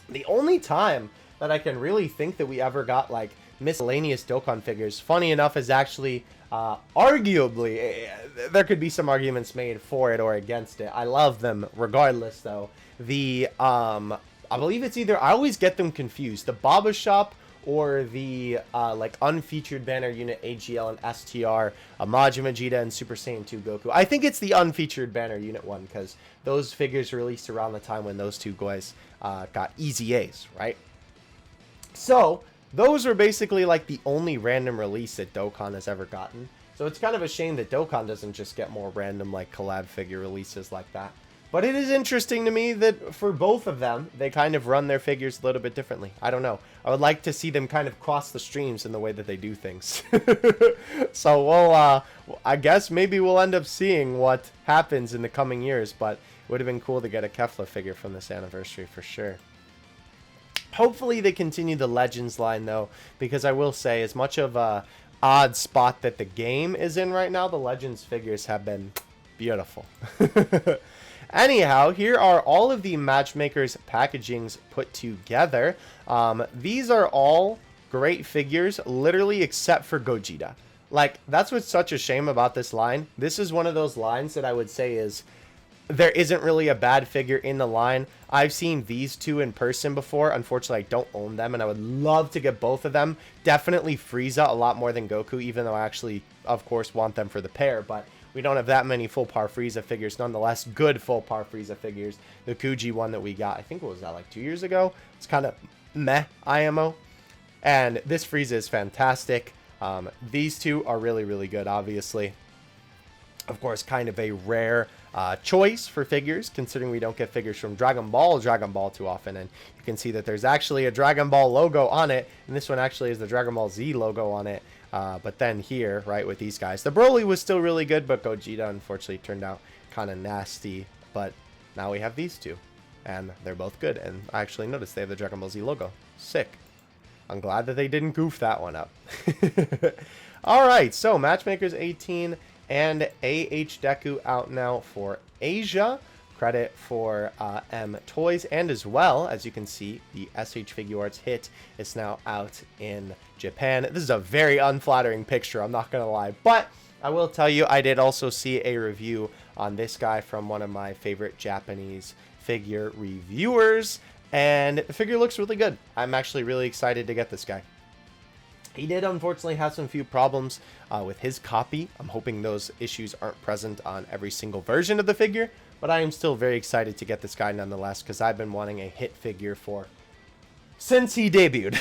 A: The only time that I can really think that we ever got, like, miscellaneous Dokkan figures, funny enough, is actually, arguably, there could be some arguments made for it or against it. I love them regardless, though. The, I believe it's either, I always get them confused, the Baba Shop or the, like, unfeatured banner unit AGL and STR, Majin Vegeta and Super Saiyan 2 Goku. I think it's the unfeatured banner unit one, because those figures released around the time when those two guys got easy A's, right? So, those are basically, like, the only random release that Dokkan has ever gotten. So it's kind of a shame that Dokkan doesn't just get more random, like, collab figure releases like that. But it is interesting to me that for both of them, they kind of run their figures a little bit differently. I don't know. I would like to see them kind of cross the streams in the way that they do things. So we'll, I guess maybe we'll end up seeing what happens in the coming years. But it would have been cool to get a Kefla figure from this anniversary for sure. Hopefully they continue the Legends line, though, because I will say, as much of a odd spot that the game is in right now, the Legends figures have been beautiful. Anyhow, here are all of the Matchmakers packagings put together. These are all great figures, literally except for Gogeta. Like, that's what's such a shame about this line. This is one of those lines that I would say is, there isn't really a bad figure in the line. I've seen these two in person before. Unfortunately, I don't own them, and I would love to get both of them. Definitely Frieza a lot more than Goku, even though I actually, of course, want them for the pair, but we don't have that many full par Frieza figures. Nonetheless, good full par Frieza figures. The Kuji one that we got, I think, what was that, like 2 years ago? It's kind of meh IMO. And this Frieza is fantastic. These two are really, really good, obviously. Of course, kind of a rare choice for figures, considering we don't get figures from Dragon Ball too often. And you can see that there's actually a Dragon Ball logo on it, and this one actually is the Dragon Ball Z logo on it. But then here, right, with these guys, the Broly was still really good, but Gogeta unfortunately turned out kind of nasty. But now we have these two, and they're both good. And I actually noticed they have the Dragon Ball Z logo. Sick. I'm glad that they didn't goof that one up. Alright, so Matchmakers 18 and AH Deku out now for Asia. Credit for M Toys, and as well, as you can see, the SH Figuarts hit is now out in Japan. This is a very unflattering picture, I'm not going to lie. But I will tell you, I did also see a review on this guy from one of my favorite Japanese figure reviewers, and the figure looks really good. I'm actually really excited to get this guy. He did unfortunately have some few problems with his copy. I'm hoping those issues aren't present on every single version of the figure, but I am still very excited to get this guy nonetheless, because I've been wanting a hit figure since he debuted.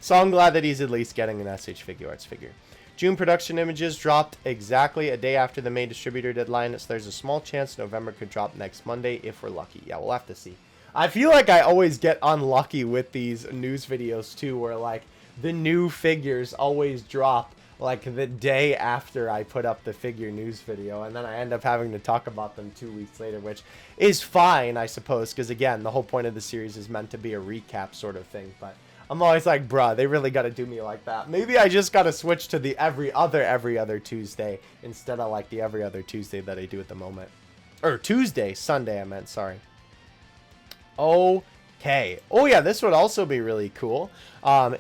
A: So I'm glad that he's at least getting an SH Figuarts figure. June production images dropped exactly a day after the May distributor deadline, so there's a small chance November could drop next Monday if we're lucky. Yeah, we'll have to see. I feel like I always get unlucky with these news videos too, where like the new figures always drop like the day after I put up the figure news video, and then I end up having to talk about them 2 weeks later, which is fine, I suppose, because again, the whole point of the series is meant to be a recap sort of thing. But I'm always like, bruh, they really got to do me like that. Maybe I just got to switch to the every other Tuesday instead of like the every other Tuesday that I do at the moment. Or Sunday I meant, sorry. Okay. Oh yeah, this would also be really cool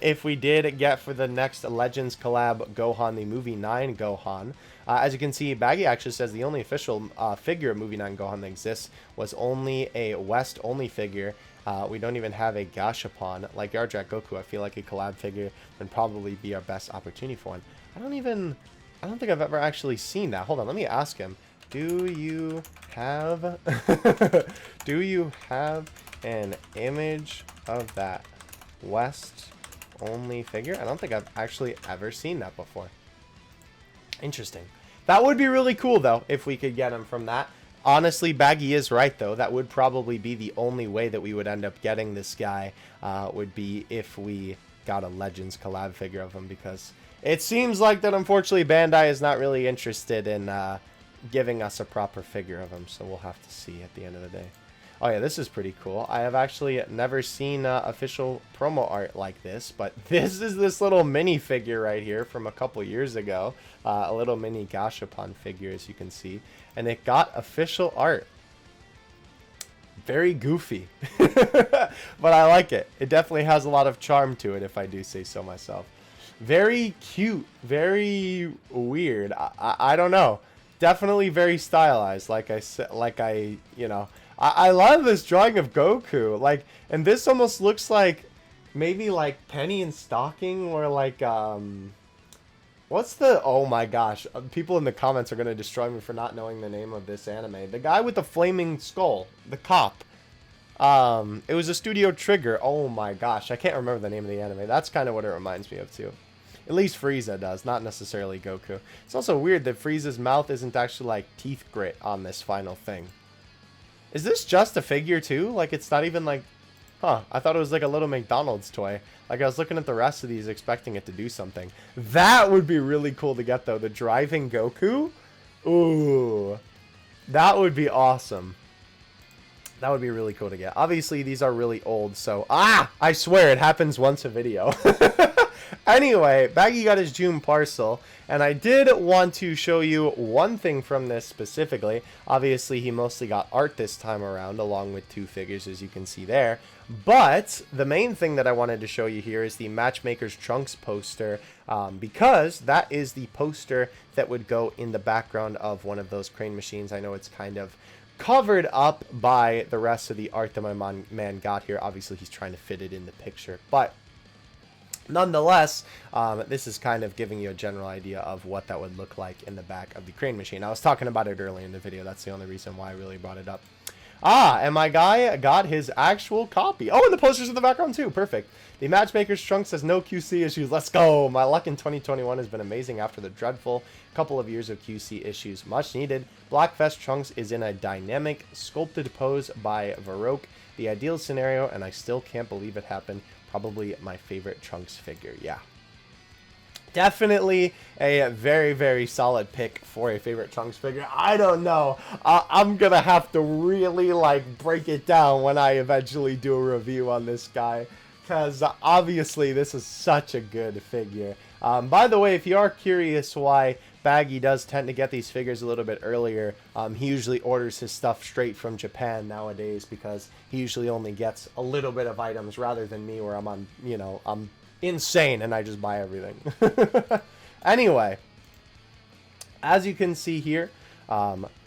A: if we did get for the next Legends collab Gohan, the Movie 9 Gohan. As you can see, Baggy actually says the only official figure of Movie 9 Gohan that exists was only a West only figure. We don't even have a Gashapon. Like Yardrat Goku, I feel like a collab figure would probably be our best opportunity for one. I don't think I've ever actually seen that. Hold on, let me ask him. Do you have do you have an image of that West only figure? I don't think I've actually ever seen that before. Interesting. That would be really cool though if we could get him from that. Honestly, Baggy is right though. That would probably be the only way that we would end up getting this guy, would be if we got a Legends collab figure of him, because it seems like that unfortunately Bandai is not really interested in giving us a proper figure of him, so we'll have to see at the end of the day. Oh yeah, this is pretty cool. I have actually never seen official promo art like this, but this is this little mini figure right here from a couple years ago. A little mini Gashapon figure, as you can see, and it got official art. Very goofy, but I like it. It definitely has a lot of charm to it, if I do say so myself. Very cute, very weird. I don't know. Definitely very stylized, like I said, you know, I love this drawing of Goku, like, and this almost looks like maybe like Penny and Stocking, or like what's the, oh my gosh, people in the comments are gonna destroy me for not knowing the name of this anime. The guy with the flaming skull, the cop. It was a Studio Trigger. Oh my gosh, I can't remember the name of the anime. That's kind of what it reminds me of too. At least Frieza does, not necessarily Goku. It's also weird that Frieza's mouth isn't actually like teeth grit on this final thing. Is this just a figure too? Like, it's not even like, huh, I thought it was like a little McDonald's toy. Like, I was looking at the rest of these expecting it to do something. That would be really cool to get though, the driving Goku. Ooh, that would be awesome. That would be really cool to get. Obviously, these are really old, so, I swear it happens once a video. Anyway, Baggy got his June parcel, and I did want to show you one thing from this specifically. Obviously, he mostly got art this time around, along with 2 figures, as you can see there. But the main thing that I wanted to show you here is the Matchmaker's Trunks poster, because that is the poster that would go in the background of one of those crane machines. I know it's kind of covered up by the rest of the art that my man got here. Obviously, he's trying to fit it in the picture, but nonetheless, this is kind of giving you a general idea of what that would look like in the back of the crane machine. I was talking about it earlier in the video. That's the only reason why I really brought it up. Ah, and my guy got his actual copy. Oh, and the posters in the background too. Perfect. The Matchmaker's Trunks has no QC issues. Let's go. My luck in 2021 has been amazing after the dreadful couple of years of QC issues. Much needed. Blackfest Trunks is in a dynamic, sculpted pose by Varroque. The ideal scenario, and I still can't believe it happened. Probably my favorite Trunks figure. Yeah. Definitely a very, very solid pick for a favorite Trunks figure. I don't know. I'm going to have to really, like, break it down when I eventually do a review on this guy. Because obviously this is such a good figure. By the way, if you are curious why Baggy does tend to get these figures a little bit earlier, he usually orders his stuff straight from Japan nowadays because he usually only gets a little bit of items rather than me where I'm on, you know, I'm insane and I just buy everything. Anyway, as you can see here,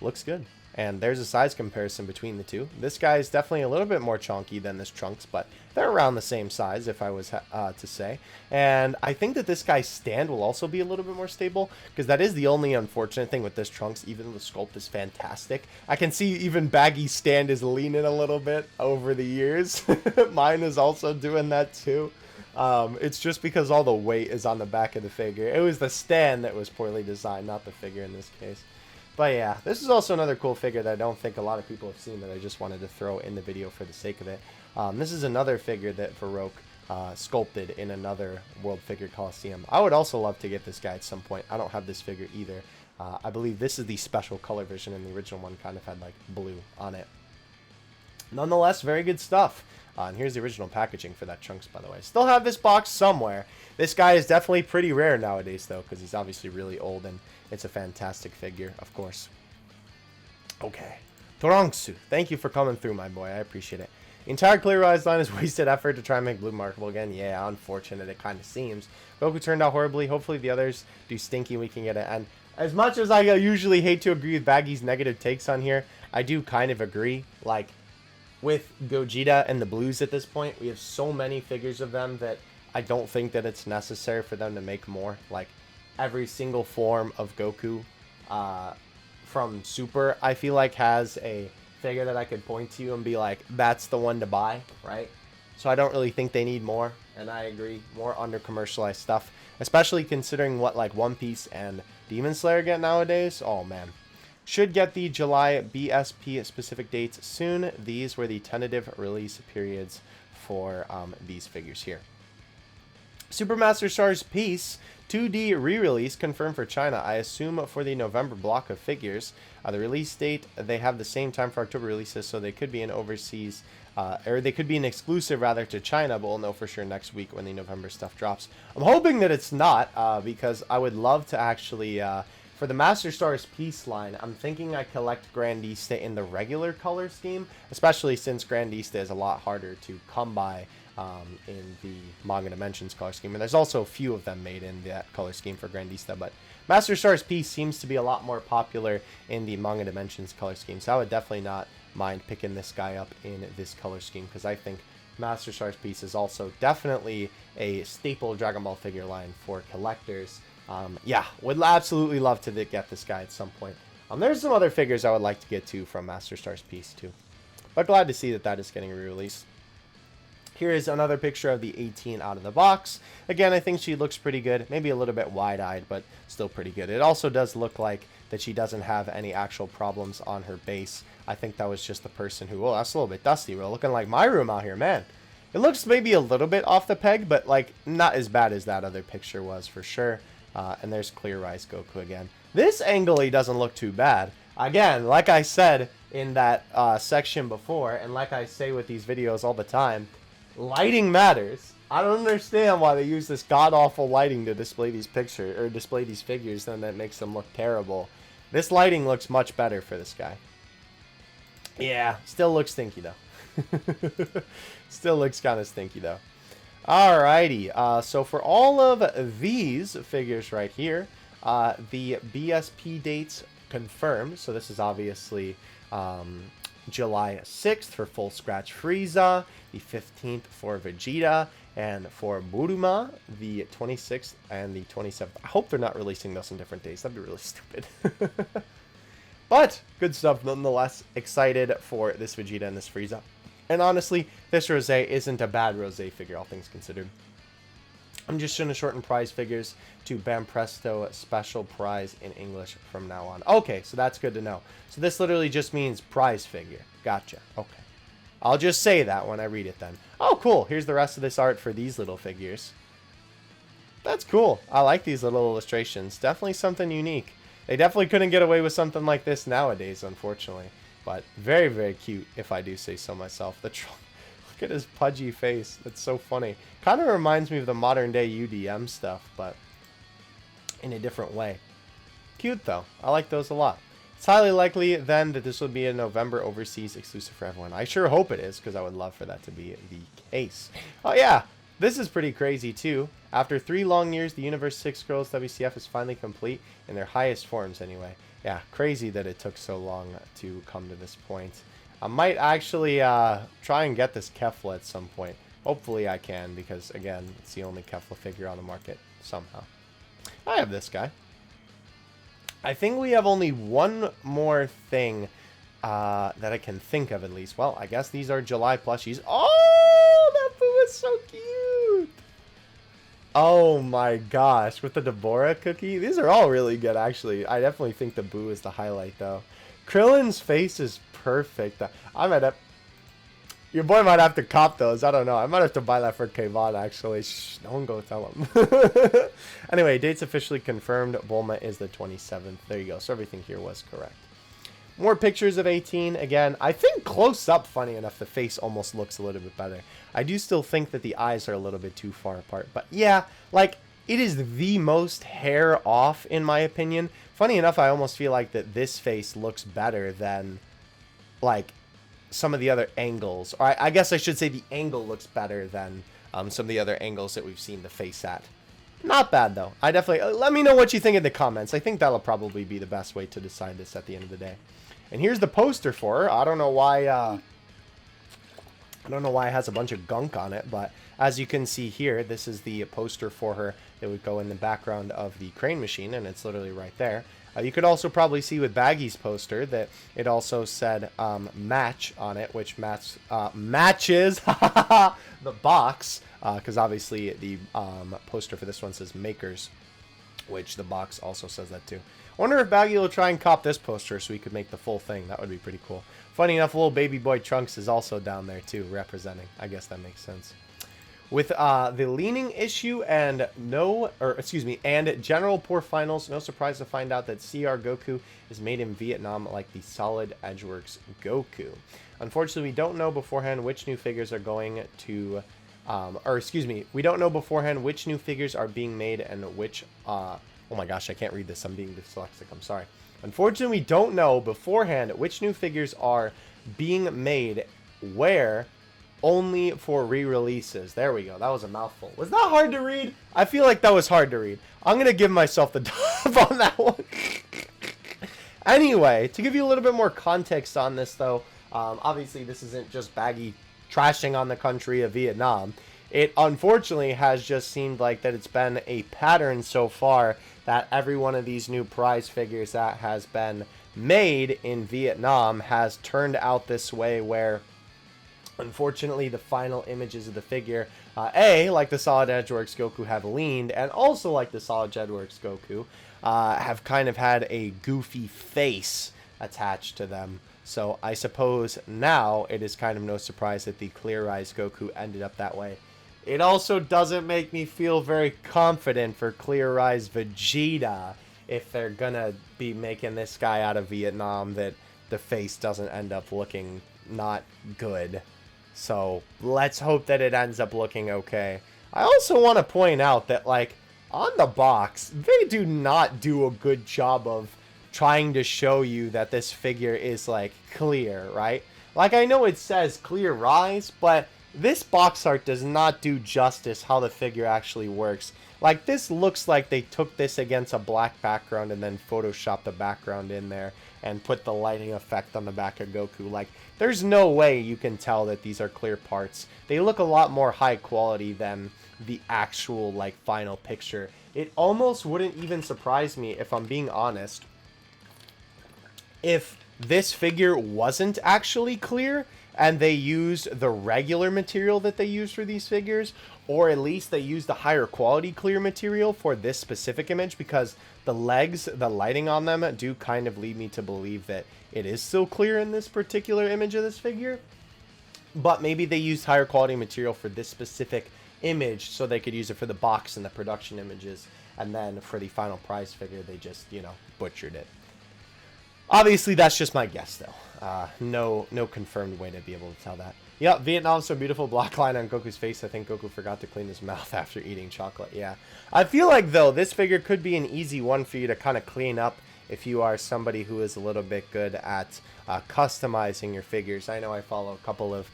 A: looks good. And there's a size comparison between the two. This guy is definitely a little bit more chunky than this Trunks, but they're around the same size, if I was to say. And I think that this guy's stand will also be a little bit more stable, because that is the only unfortunate thing with this Trunks, even though the sculpt is fantastic. I can see even Baggy's stand is leaning a little bit over the years. Mine is also doing that too. It's just because all the weight is on the back of the figure. It was the stand that was poorly designed, not the figure in this case. But yeah, this is also another cool figure that I don't think a lot of people have seen that I just wanted to throw in the video for the sake of it. This is another figure that Varroque sculpted in another World Figure Coliseum. I would also love to get this guy at some point. I don't have this figure either. I believe this is the special color version, and the original one kind of had like blue on it. Nonetheless, very good stuff. And here's the original packaging for that Trunks, by the way. Still have this box somewhere. This guy is definitely pretty rare nowadays, though, because he's obviously really old, and it's a fantastic figure, of course. Okay. Trunks, thank you for coming through, my boy. I appreciate it. The entire CLEARISE line is wasted effort to try and make blue markable again. Yeah, unfortunate, it kind of seems. Goku turned out horribly. Hopefully the others do stinky. We can get it. And as much as I usually hate to agree with Baggy's negative takes on here, I do kind of agree. Like, with Gogeta and the blues at this point, we have so many figures of them that I don't think that it's necessary for them to make more. Like, every single form of Goku from Super, I feel like, has a figure that I could point to and be like, that's the one to buy, right? So I don't really think they need more, and I agree, more under-commercialized stuff, especially considering what, like, One Piece and Demon Slayer get nowadays. Oh, man. Should get the July BSP specific dates soon. These were the tentative release periods for these figures here. Supermaster Stars Peace 2D re-release confirmed for China, I assume for the November block of figures. The release date, they have the same time for October releases, so they could be an overseas, or they could be an exclusive rather to China, but we'll know for sure next week when the November stuff drops. I'm hoping that it's not, because I would love to actually, for the Master Stars Peace line, I'm thinking I collect Grandista in the regular color scheme, especially since Grandista is a lot harder to come by in the Manga Dimensions color scheme. And there's also a few of them made in that color scheme for Grandista, but Master Stars Peace seems to be a lot more popular in the Manga Dimensions color scheme, so I would definitely not mind picking this guy up in this color scheme, because I think Master Stars Peace is also definitely a staple Dragon Ball figure line for collectors. Yeah, would absolutely love to get this guy at some point. There's some other figures I would like to get to from Master Stars Peace too, but glad to see that that is getting re-released. Here is another picture of the 18 out of the box. Again, I think she looks pretty good. Maybe a little bit wide-eyed, but still pretty good. It also does look like that she doesn't have any actual problems on her base. I think that was just the person who... Oh, that's a little bit dusty. We're looking like my room out here, man. It looks maybe a little bit off the peg, but like not as bad as that other picture was for sure. And there's CLEARISE Goku again. This angle, he doesn't look too bad. Again, like I said in that section before, and like I say with these videos all the time, lighting matters. I don't understand why they use this god-awful lighting to display these pictures, or display these figures, then that makes them look terrible. This lighting looks much better for this guy. Yeah, still looks stinky though. Still looks kind of stinky though. Alrighty, so for all of these figures right here, the BSP dates confirmed. So this is obviously July 6th for Full Scratch Frieza, the 15th for Vegeta, and for Buruma, the 26th and the 27th. I hope they're not releasing those on different days. That'd be really stupid. But good stuff nonetheless. Excited for this Vegeta and this Frieza. And honestly, this Rosé isn't a bad Rosé figure, all things considered. I'm just going to shorten prize figures to Bam Presto special prize in English from now on. Okay, so that's good to know. So this literally just means prize figure. Gotcha. Okay. I'll just say that when I read it then. Oh, cool. Here's the rest of this art for these little figures. That's cool. I like these little illustrations. Definitely something unique. They definitely couldn't get away with something like this nowadays, unfortunately. But very, very cute, if I do say so myself. The look at his pudgy face. That's so funny. Kind of reminds me of the modern day UDM stuff, but in a different way. Cute, though. I like those a lot. It's highly likely, then, that this will be a November overseas exclusive for everyone. I sure hope it is, because I would love for that to be the case. Oh, yeah. This is pretty crazy, too. After 3 long years, the Universe 6 Girls WCF is finally complete, in their highest forms, anyway. Yeah, crazy that it took so long to come to this point. I might actually try and get this Kefla at some point. Hopefully I can, because, again, it's the only Kefla figure on the market, somehow. I have this guy. I think we have only one more thing that I can think of, at least. Well, I guess these are July plushies. Oh, that Boo is so cute! Oh my gosh, with the Deborah cookie. These are all really good, actually. I definitely think the Boo is the highlight, though. Krillin's face is perfect. I might have... Your boy might have to cop those. I don't know. I might have to buy that for Kayvon, actually. Shh, no one go tell him. Anyway, dates officially confirmed. Bulma is the 27th. There you go. So everything here was correct. More pictures of 18. Again, I think close up, funny enough, the face almost looks a little bit better. I do still think that the eyes are a little bit too far apart. But yeah, like, it is the most hair off, in my opinion. Funny enough, I almost feel like that this face looks better than, like, some of the other angles. Or I guess I should say the angle looks better than some of the other angles that we've seen the face at. Not bad, though. I definitely... let me know what you think in the comments. I think that'll probably be the best way to decide this at the end of the day. And here's the poster for her. I don't know why... I don't know why it has a bunch of gunk on it, but as you can see here, this is the poster for her that would go in the background of the crane machine, and it's literally right there. You could also probably see with Baggy's poster that it also said match on it, which matches the box, because obviously the poster for this one says makers, which the box also says that too. I wonder if Baggy will try and cop this poster so we could make the full thing. That would be pretty cool. Funny enough, little baby boy Trunks is also down there too, representing. I guess that makes sense. With the leaning issue and and general poor finals, no surprise to find out that CR Goku is made in Vietnam like the Solid Edgeworks Goku. Unfortunately, we don't know beforehand which new figures are going to, we don't know beforehand which new figures are being made and which, oh my gosh, I can't read this, I'm being dyslexic, I'm sorry. Unfortunately, we don't know beforehand which new figures are being made where, only for re-releases. There we go. That was a mouthful. Was that hard to read? I feel like that was hard to read. I'm going to give myself the dub on that one. Anyway, to give you a little bit more context on this, though, obviously this isn't just Baggy trashing on the country of Vietnam. It unfortunately has just seemed like that it's been a pattern so far that every one of these new prize figures that has been made in Vietnam has turned out this way where unfortunately, the final images of the figure, like the Solid Edgeworks Goku, have leaned, and also like the Solid Edgeworks Goku, have kind of had a goofy face attached to them. So I suppose now it is kind of no surprise that the CLEARISE Goku ended up that way. It also doesn't make me feel very confident for CLEARISE Vegeta if they're gonna be making this guy out of Vietnam, that the face doesn't end up looking not good. So let's hope that it ends up looking okay. I also want to point out that, like, on the box, they do not do a good job of trying to show you that this figure is, like, clear, right? Like, I know it says CLEARISE, but this box art does not do justice how the figure actually works. Like, this looks like they took this against a black background and then photoshopped the background in there and put the lighting effect on the back of Goku. Like, there's no way you can tell that these are clear parts. They look a lot more high quality than the actual, like, final picture. It almost wouldn't even surprise me, if I'm being honest, if this figure wasn't actually clear and they used the regular material that they use for these figures, or at least they used the higher quality clear material for this specific image, because the legs, the lighting on them do kind of lead me to believe that it is still clear in this particular image of this figure. But maybe they used higher quality material for this specific image so they could use it for the box and the production images, and then for the final prize figure they just, you know, butchered it. Obviously that's just my guess though. No confirmed way to be able to tell that. Yeah, Vietnam's so beautiful. Black line on Goku's face. I think Goku forgot to clean his mouth after eating chocolate. Yeah, I feel like though this figure could be an easy one for you to kind of clean up if you are somebody who is a little bit good at customizing your figures. I know I follow a couple of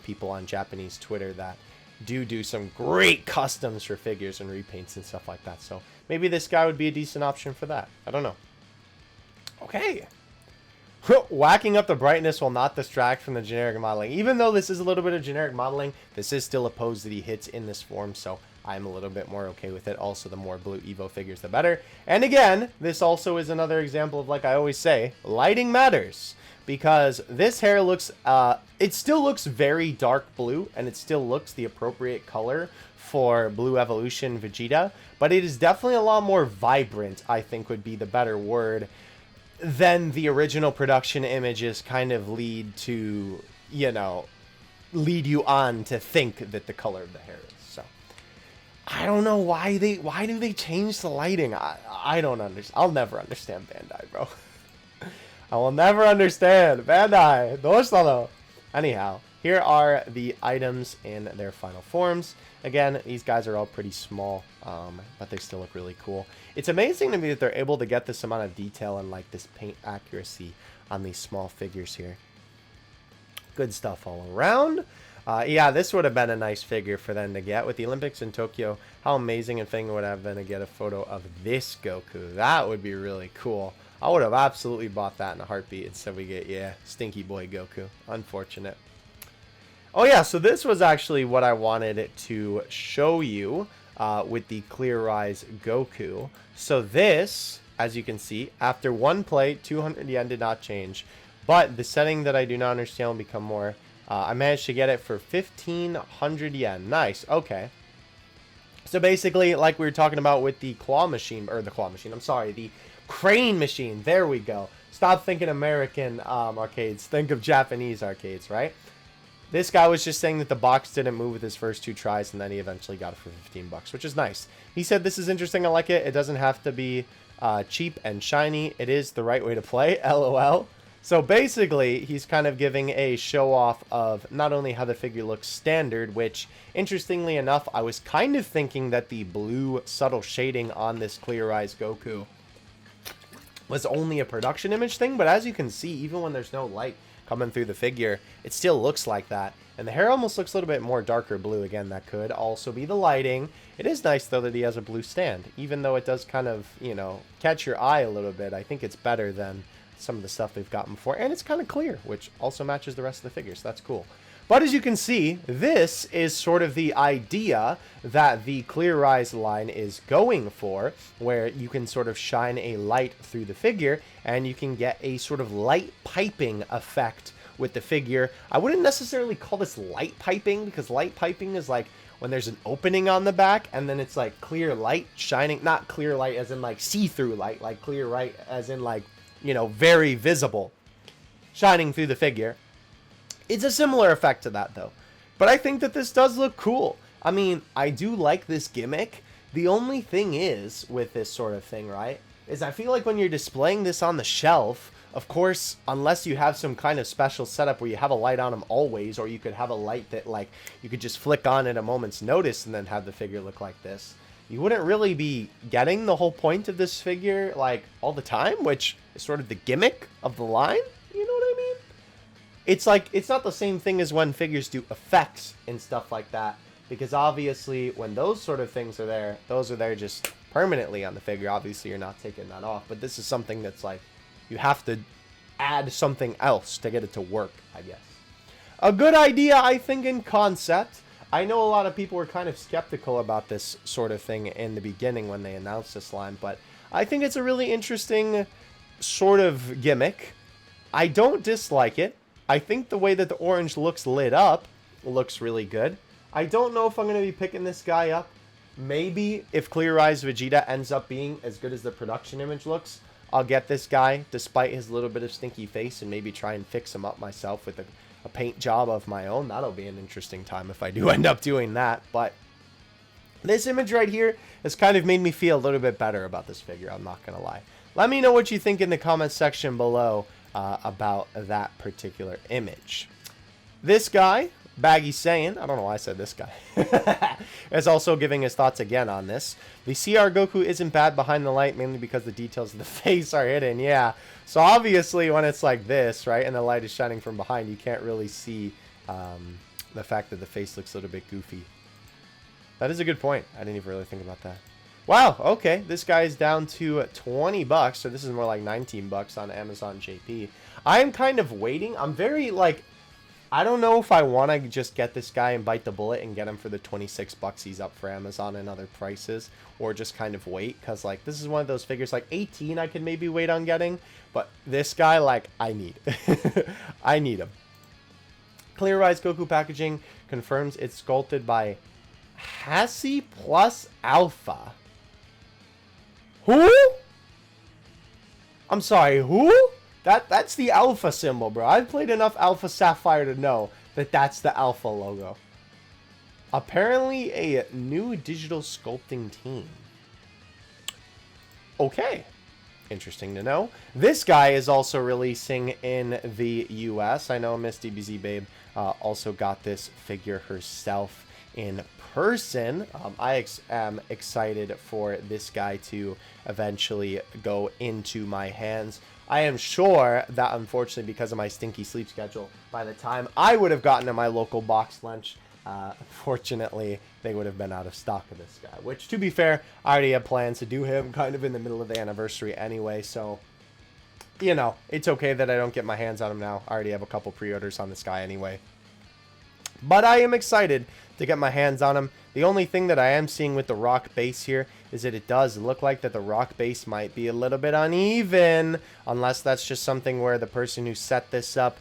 A: people on Japanese Twitter that do some great customs for figures and repaints and stuff like that. So maybe this guy would be a decent option for that. I don't know. Okay. Whacking up the brightness will not distract from the generic modeling. Even though this is a little bit of generic modeling, this is still a pose that he hits in this form, so I'm a little bit more okay with it. Also, the more blue Evo figures, the better. And again, this also is another example of, like I always say, lighting matters. Because this hair looks, it still looks very dark blue, and it still looks the appropriate color for Blue Evolution Vegeta. But it is definitely a lot more vibrant, I think would be the better word, than the original production images kind of lead to, you know, lead you on to think that the color of the hair is. So I don't know why do they change the lighting? I don't understand. I'll never understand Bandai, bro. I will never understand Bandai. Doshitano. Anyhow, here are the items in their final forms. Again, these guys are all pretty small, but they still look really cool. It's amazing to me that they're able to get this amount of detail and like this paint accuracy on these small figures here. Good stuff all around. Yeah, this would have been a nice figure for them to get. With the Olympics in Tokyo, how amazing a thing would have been to get a photo of this Goku. That would be really cool. I would have absolutely bought that in a heartbeat. Instead we get, yeah, stinky boy Goku. Unfortunate. Oh yeah, so this was actually what I wanted to show you with the CLEARISE Goku. So this, as you can see, after one play, 200 yen did not change. But the setting that I do not understand will become more. I managed to get it for 1,500 yen. Nice, okay. So basically, like we were talking about with the claw machine, or the claw machine, I'm sorry, the crane machine. There we go. Stop thinking American arcades. Think of Japanese arcades, right? This guy was just saying that the box didn't move with his first 2 tries, and then he eventually got it for 15 bucks, which is nice. He said, this is interesting, I like it. It doesn't have to be cheap and shiny. It is the right way to play, LOL. So basically, he's kind of giving a show-off of not only how the figure looks standard, which, interestingly enough, I was kind of thinking that the blue subtle shading on this CLEARISE Goku was only a production image thing, but as you can see, even when there's no light coming through the figure, it still looks like that. And the hair almost looks a little bit more darker blue. Again, that could also be the lighting. It is nice, though, that he has a blue stand. Even though it does kind of, you know, catch your eye a little bit, I think it's better than some of the stuff they've gotten before. And it's kind of clear, which also matches the rest of the figure, so that's cool. But as you can see, this is sort of the idea that the CLEARISE line is going for, where you can sort of shine a light through the figure, and you can get a sort of light piping effect with the figure. I wouldn't necessarily call this light piping, because light piping is like when there's an opening on the back, and then it's like clear light shining, not clear light as in like see-through light, like clear light as in like, you know, very visible, shining through the figure. It's a similar effect to that, though. But I think that this does look cool. I mean, I do like this gimmick. The only thing is, with this sort of thing, right, is I feel like when you're displaying this on the shelf, of course, unless you have some kind of special setup where you have a light on them always, or you could have a light that, like, you could just flick on at a moment's notice and then have the figure look like this, you wouldn't really be getting the whole point of this figure, like, all the time, which is sort of the gimmick of the line. You know what I mean? It's like, it's not the same thing as when figures do effects and stuff like that, because obviously when those sort of things are there, those are there just permanently on the figure. Obviously you're not taking that off, but this is something that's like, you have to add something else to get it to work, I guess. A good idea, I think, in concept. I know a lot of people were kind of skeptical about this sort of thing in the beginning when they announced this line, but I think it's a really interesting sort of gimmick. I don't dislike it. I think the way that the orange looks lit up looks really good. I don't know if I'm going to be picking this guy up. Maybe if CLEARISE Vegeta ends up being as good as the production image looks, I'll get this guy despite his little bit of stinky face and maybe try and fix him up myself with a paint job of my own. That'll be an interesting time if I do end up doing that. But this image right here has kind of made me feel a little bit better about this figure, I'm not going to lie. Let me know what you think in the comment section below about that particular image. This guy, Baggy saying, I don't know why I said this guy, is also giving his thoughts again on this. The CR Goku isn't bad behind the light, mainly because the details of the face are hidden. Yeah, so obviously when it's like this, right, and the light is shining from behind, you can't really see the fact that the face looks a little bit goofy. That is a good point. I didn't even really think about that. Wow, okay, this guy is down to 20 bucks, so this is more like 19 bucks on Amazon JP. I am kind of waiting. I'm very, like, I don't know if I want to just get this guy and bite the bullet and get him for the 26 bucks he's up for Amazon and other prices, or just kind of wait, because, like, this is one of those figures, like, 18 I could maybe wait on getting, but this guy, like, I need. I need him. CLEARISE Goku packaging confirms it's sculpted by Hasi plus Alpha. Who? I'm sorry, who? That's the Alpha symbol, bro. I've played enough Alpha Sapphire to know that that's the Alpha logo. Apparently a new digital sculpting team. Okay. Interesting to know. This guy is also releasing in the US. I know Miss DBZ Babe also got this figure herself in person. I am excited for this guy to eventually go into my hands. I am sure that, unfortunately, because of my stinky sleep schedule, by the time I would have gotten to my local box lunch, unfortunately, they would have been out of stock of this guy. Which, to be fair, I already have plans to do him kind of in the middle of the anniversary anyway, so, you know, it's okay that I don't get my hands on him now. I already have a couple pre-orders on this guy anyway. But I am excited to get my hands on him. The only thing that I am seeing with the rock base here is that it does look like that the rock base might be a little bit uneven, unless that's just something where the person who set this up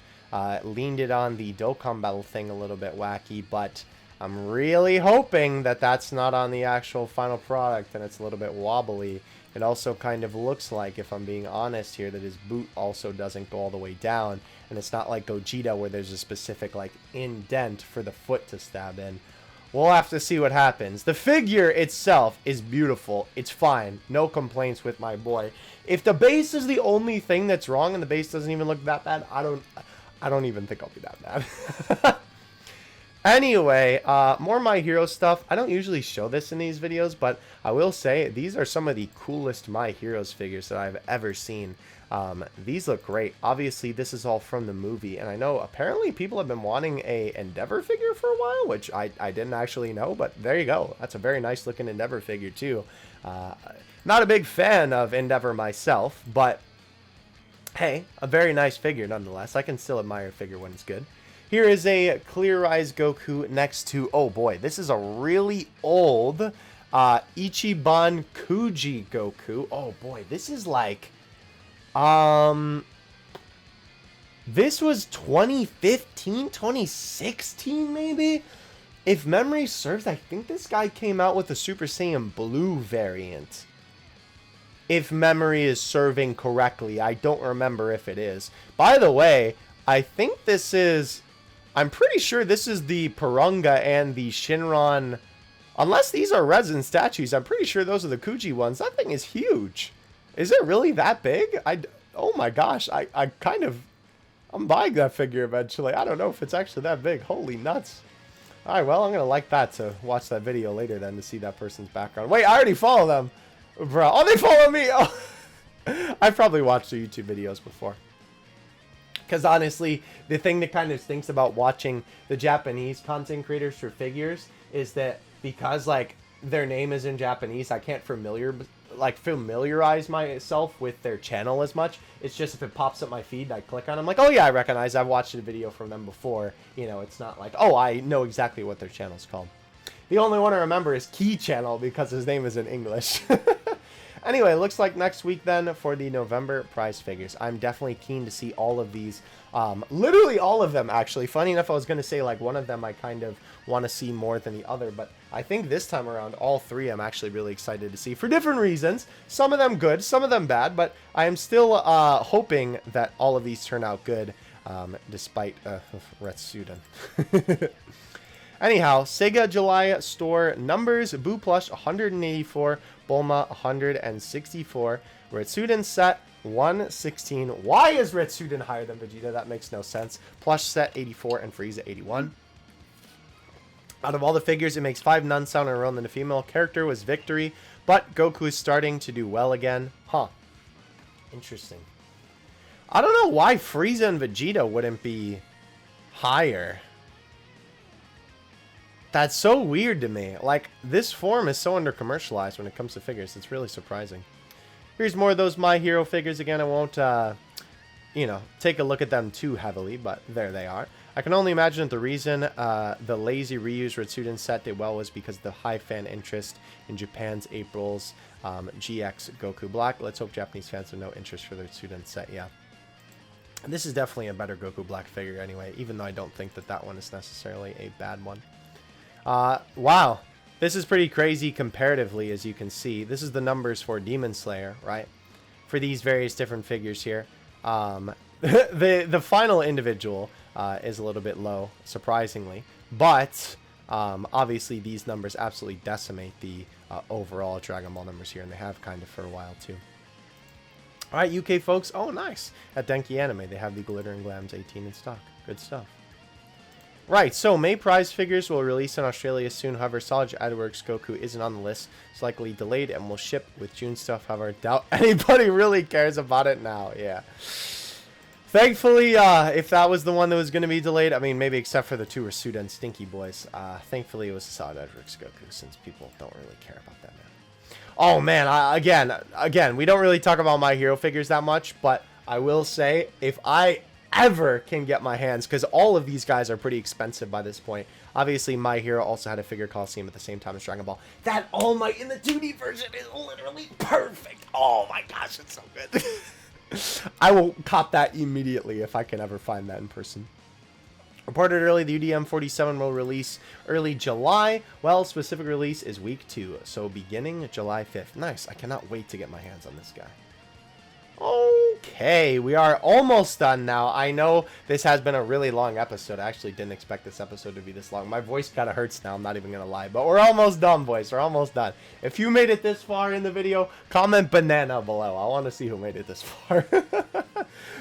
A: leaned it on the Dokkan battle thing a little bit wacky, but I'm really hoping that that's not on the actual final product and it's a little bit wobbly. It also kind of looks like, if I'm being honest here, that his boot also doesn't go all the way down, and it's not like Gogeta where there's a specific like indent for the foot to stab in. We'll have to see what happens. The figure itself is beautiful. It's fine. No complaints with my boy. If the base is the only thing that's wrong and the base doesn't even look that bad, I don't even think I'll be that bad. Anyway, more My Hero stuff. I don't usually show this in these videos, but I will say these are some of the coolest My Heroes figures that I've ever seen. These look great. Obviously, this is all from the movie, and I know apparently people have been wanting a Endeavor figure for a while, which I didn't actually know, but there you go. That's a very nice looking Endeavor figure too. Not a big fan of Endeavor myself, but hey, a very nice figure nonetheless. I can still admire a figure when it's good. Here is a CLEARISE Goku next to, oh boy, this is a really old Ichiban Kuji Goku. Oh boy, this is like, this was 2015, 2016 maybe? If memory serves, I think this guy came out with a Super Saiyan Blue variant. If memory is serving correctly, I don't remember if it is. By the way, I think this is, I'm pretty sure this is the Purunga and the Shinron. Unless these are resin statues, I'm pretty sure those are the Kuji ones. That thing is huge. Is it really that big? Oh my gosh, I'm buying that figure eventually. I don't know if it's actually that big. Holy nuts. Alright, well, I'm going to like that to watch that video later then to see that person's background. Wait, I already follow them. Bro, oh, they follow me. Oh. I've probably watched their YouTube videos before. Because honestly, the thing that kind of stinks about watching the Japanese content creators for figures is that because like their name is in Japanese, I can't familiarize myself with their channel as much. It's just if it pops up my feed and I click on it, I'm like, oh yeah, I recognize, I've watched a video from them before. You know, it's not like, oh, I know exactly what their channel's called. The only one I remember is Key Channel because his name is in English. Anyway, looks like next week then for the November prize figures. I'm definitely keen to see all of these. Literally all of them, actually. Funny enough, I was going to say, like, one of them I kind of want to see more than the other, but I think this time around, all three I'm actually really excited to see for different reasons. Some of them good, some of them bad, but I am still hoping that all of these turn out good, despite Retsuden. Anyhow, Sega July store numbers: Boo Plush 184, Bulma 164, Retsuden set 116. Why is Retsuden higher than Vegeta? That makes no sense. Plush set 84 and Frieza 81. Out of all the figures, it makes 5 none sound in a row, and the female character was Victory, but Goku is starting to do well again. Huh. Interesting. I don't know why Frieza and Vegeta wouldn't be higher. That's so weird to me. Like, this form is so under-commercialized when it comes to figures. It's really surprising. Here's more of those My Hero figures again. I won't, you know, take a look at them too heavily, but there they are. I can only imagine that the reason the lazy reused Retsuden set did well was because of the high fan interest in Japan's April's GX Goku Black. Let's hope Japanese fans have no interest for the Retsuden set, yeah. And this is definitely a better Goku Black figure anyway, even though I don't think that that one is necessarily a bad one. Wow, this is pretty crazy comparatively, as you can see. This is the numbers for Demon Slayer, right? For these various different figures here. The final individual is a little bit low, surprisingly. But, obviously, these numbers absolutely decimate the overall Dragon Ball numbers here, and they have kind of for a while, too. Alright, UK folks. Oh, nice. At Denki Anime, they have the Glitter and Glams 18 in stock. Good stuff. Right, so May prize figures will release in Australia soon. However, Solid Edwards Goku isn't on the list. It's likely delayed and will ship with June stuff. However, doubt anybody really cares about it now. Yeah. Thankfully, if that was the one that was going to be delayed, I mean, maybe except for the two Retsuden Stinky Boys, thankfully it was Solid Edwards Goku, since people don't really care about that now. Oh, man, again, we don't really talk about My Hero figures that much, but I will say, if I ever can get my hands, because all of these guys are pretty expensive by this point. Obviously, My Hero also had a figure Coliseum at the same time as Dragon Ball. That All Might in the 2D version is literally perfect. Oh my gosh, it's so good. I will cop that immediately if I can ever find that in person. Reported early, the UDM 47 will release early July. Well, specific release is week 2, so beginning July 5th. Nice, I cannot wait to get my hands on this guy. Okay, we are almost done now. I know this has been a really long episode. I actually didn't expect this episode to be this long. My voice kind of hurts now, I'm not even going to lie. But we're almost done, boys. We're almost done. If you made it this far in the video, comment banana below. I want to see who made it this far.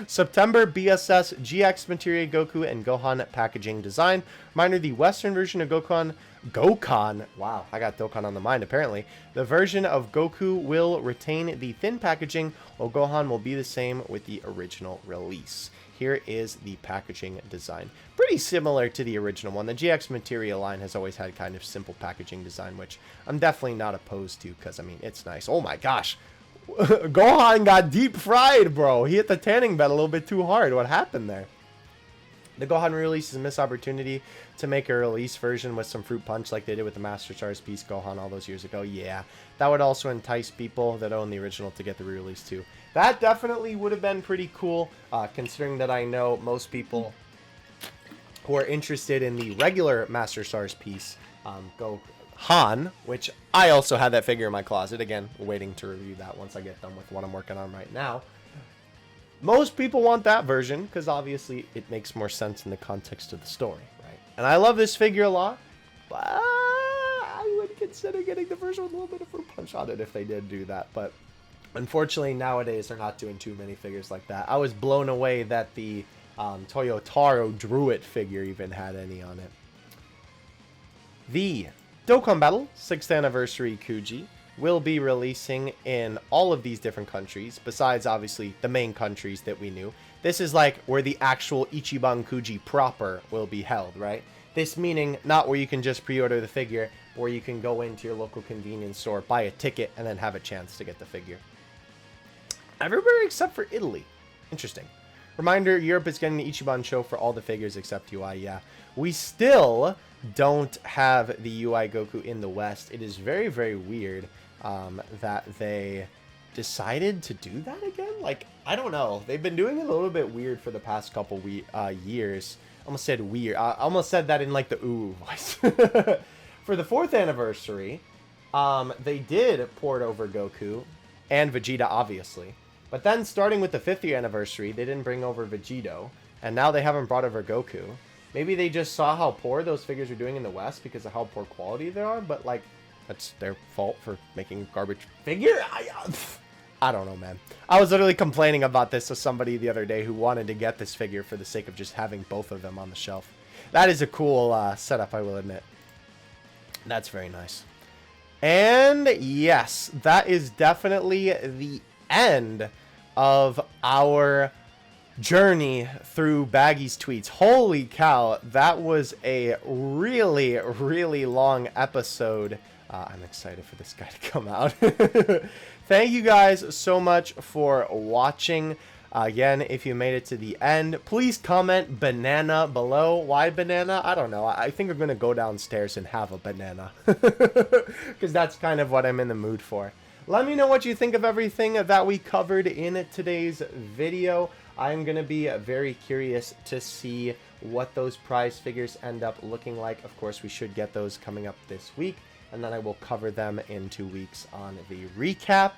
A: September BSS GX Materia Goku and Gohan packaging design. Reminder, the Western version of Gokan, wow, I got Dokkan on the mind apparently. The version of Goku will retain the thin packaging, while Gohan will be the same with the original release. Here is the packaging design. Pretty similar to the original one. The GX Materia line has always had kind of simple packaging design, which I'm definitely not opposed to, because, I mean, it's nice. Oh my gosh. Gohan got deep fried, bro. He hit the tanning bed a little bit too hard. What happened there? The Gohan release is a missed opportunity to make a release version with some fruit punch like they did with the Master Stars piece Gohan all those years ago. Yeah, that would also entice people that own the original to get the re-release too. That definitely would have been pretty cool, considering that I know most people who are interested in the regular Master Stars piece, Gohan, which I also had that figure in my closet. Again, waiting to review that once I get done with what I'm working on right now. Most people want that version because obviously it makes more sense in the context of the story, right? And I love this figure a lot, but I would consider getting the version with a little bit of fruit punch on it if they did do that. But unfortunately, nowadays they're not doing too many figures like that. I was blown away that the Toyotaro Druid figure even had any on it. The Dokkan Battle 6th Anniversary Kuji will be releasing in all of these different countries, besides obviously the main countries that we knew. This is like where the actual Ichiban Kuji proper will be held, right? This meaning not where you can just pre-order the figure, but where you can go into your local convenience store, buy a ticket, and then have a chance to get the figure. Everywhere except for Italy. Interesting. Reminder, Europe is getting the Ichiban show for all the figures except UI, yeah. We still don't have the UI Goku in the West. It is very, very weird that they decided to do that again. Like, I don't know. They've been doing it a little bit weird for the past couple years. Almost said weird. I almost said that in like the ooh voice. For the 4th anniversary, they did port over Goku and Vegeta, obviously. But then starting with the 5th year anniversary, they didn't bring over Vegito. And now they haven't brought over Goku. Maybe they just saw how poor those figures are doing in the West because of how poor quality they are. But, like, that's their fault for making garbage figure? I don't know, man. I was literally complaining about this to somebody the other day who wanted to get this figure for the sake of just having both of them on the shelf. That is a cool setup, I will admit. That's very nice. And yes, that is definitely the end of our journey through Baggy's tweets. Holy cow, that was a really, really long episode. I'm excited for this guy to come out. Thank you guys so much for watching. Again, if you made it to the end, please comment banana below. Why banana? I don't know. I think I'm going to go downstairs and have a banana. Because that's kind of what I'm in the mood for. Let me know what you think of everything that we covered in today's video. I'm going to be very curious to see what those prize figures end up looking like. Of course, we should get those coming up this week. And then I will cover them in 2 weeks on the recap.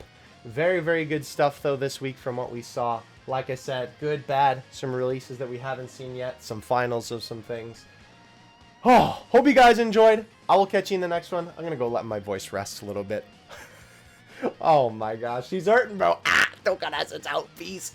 A: Very, very good stuff, though, this week from what we saw. Like I said, good, bad, some releases that we haven't seen yet, some finals of some things. Oh, hope you guys enjoyed. I will catch you in the next one. I'm going to go let my voice rest a little bit. Oh, my gosh. She's hurting, bro. Dokkan, it's out. Peace.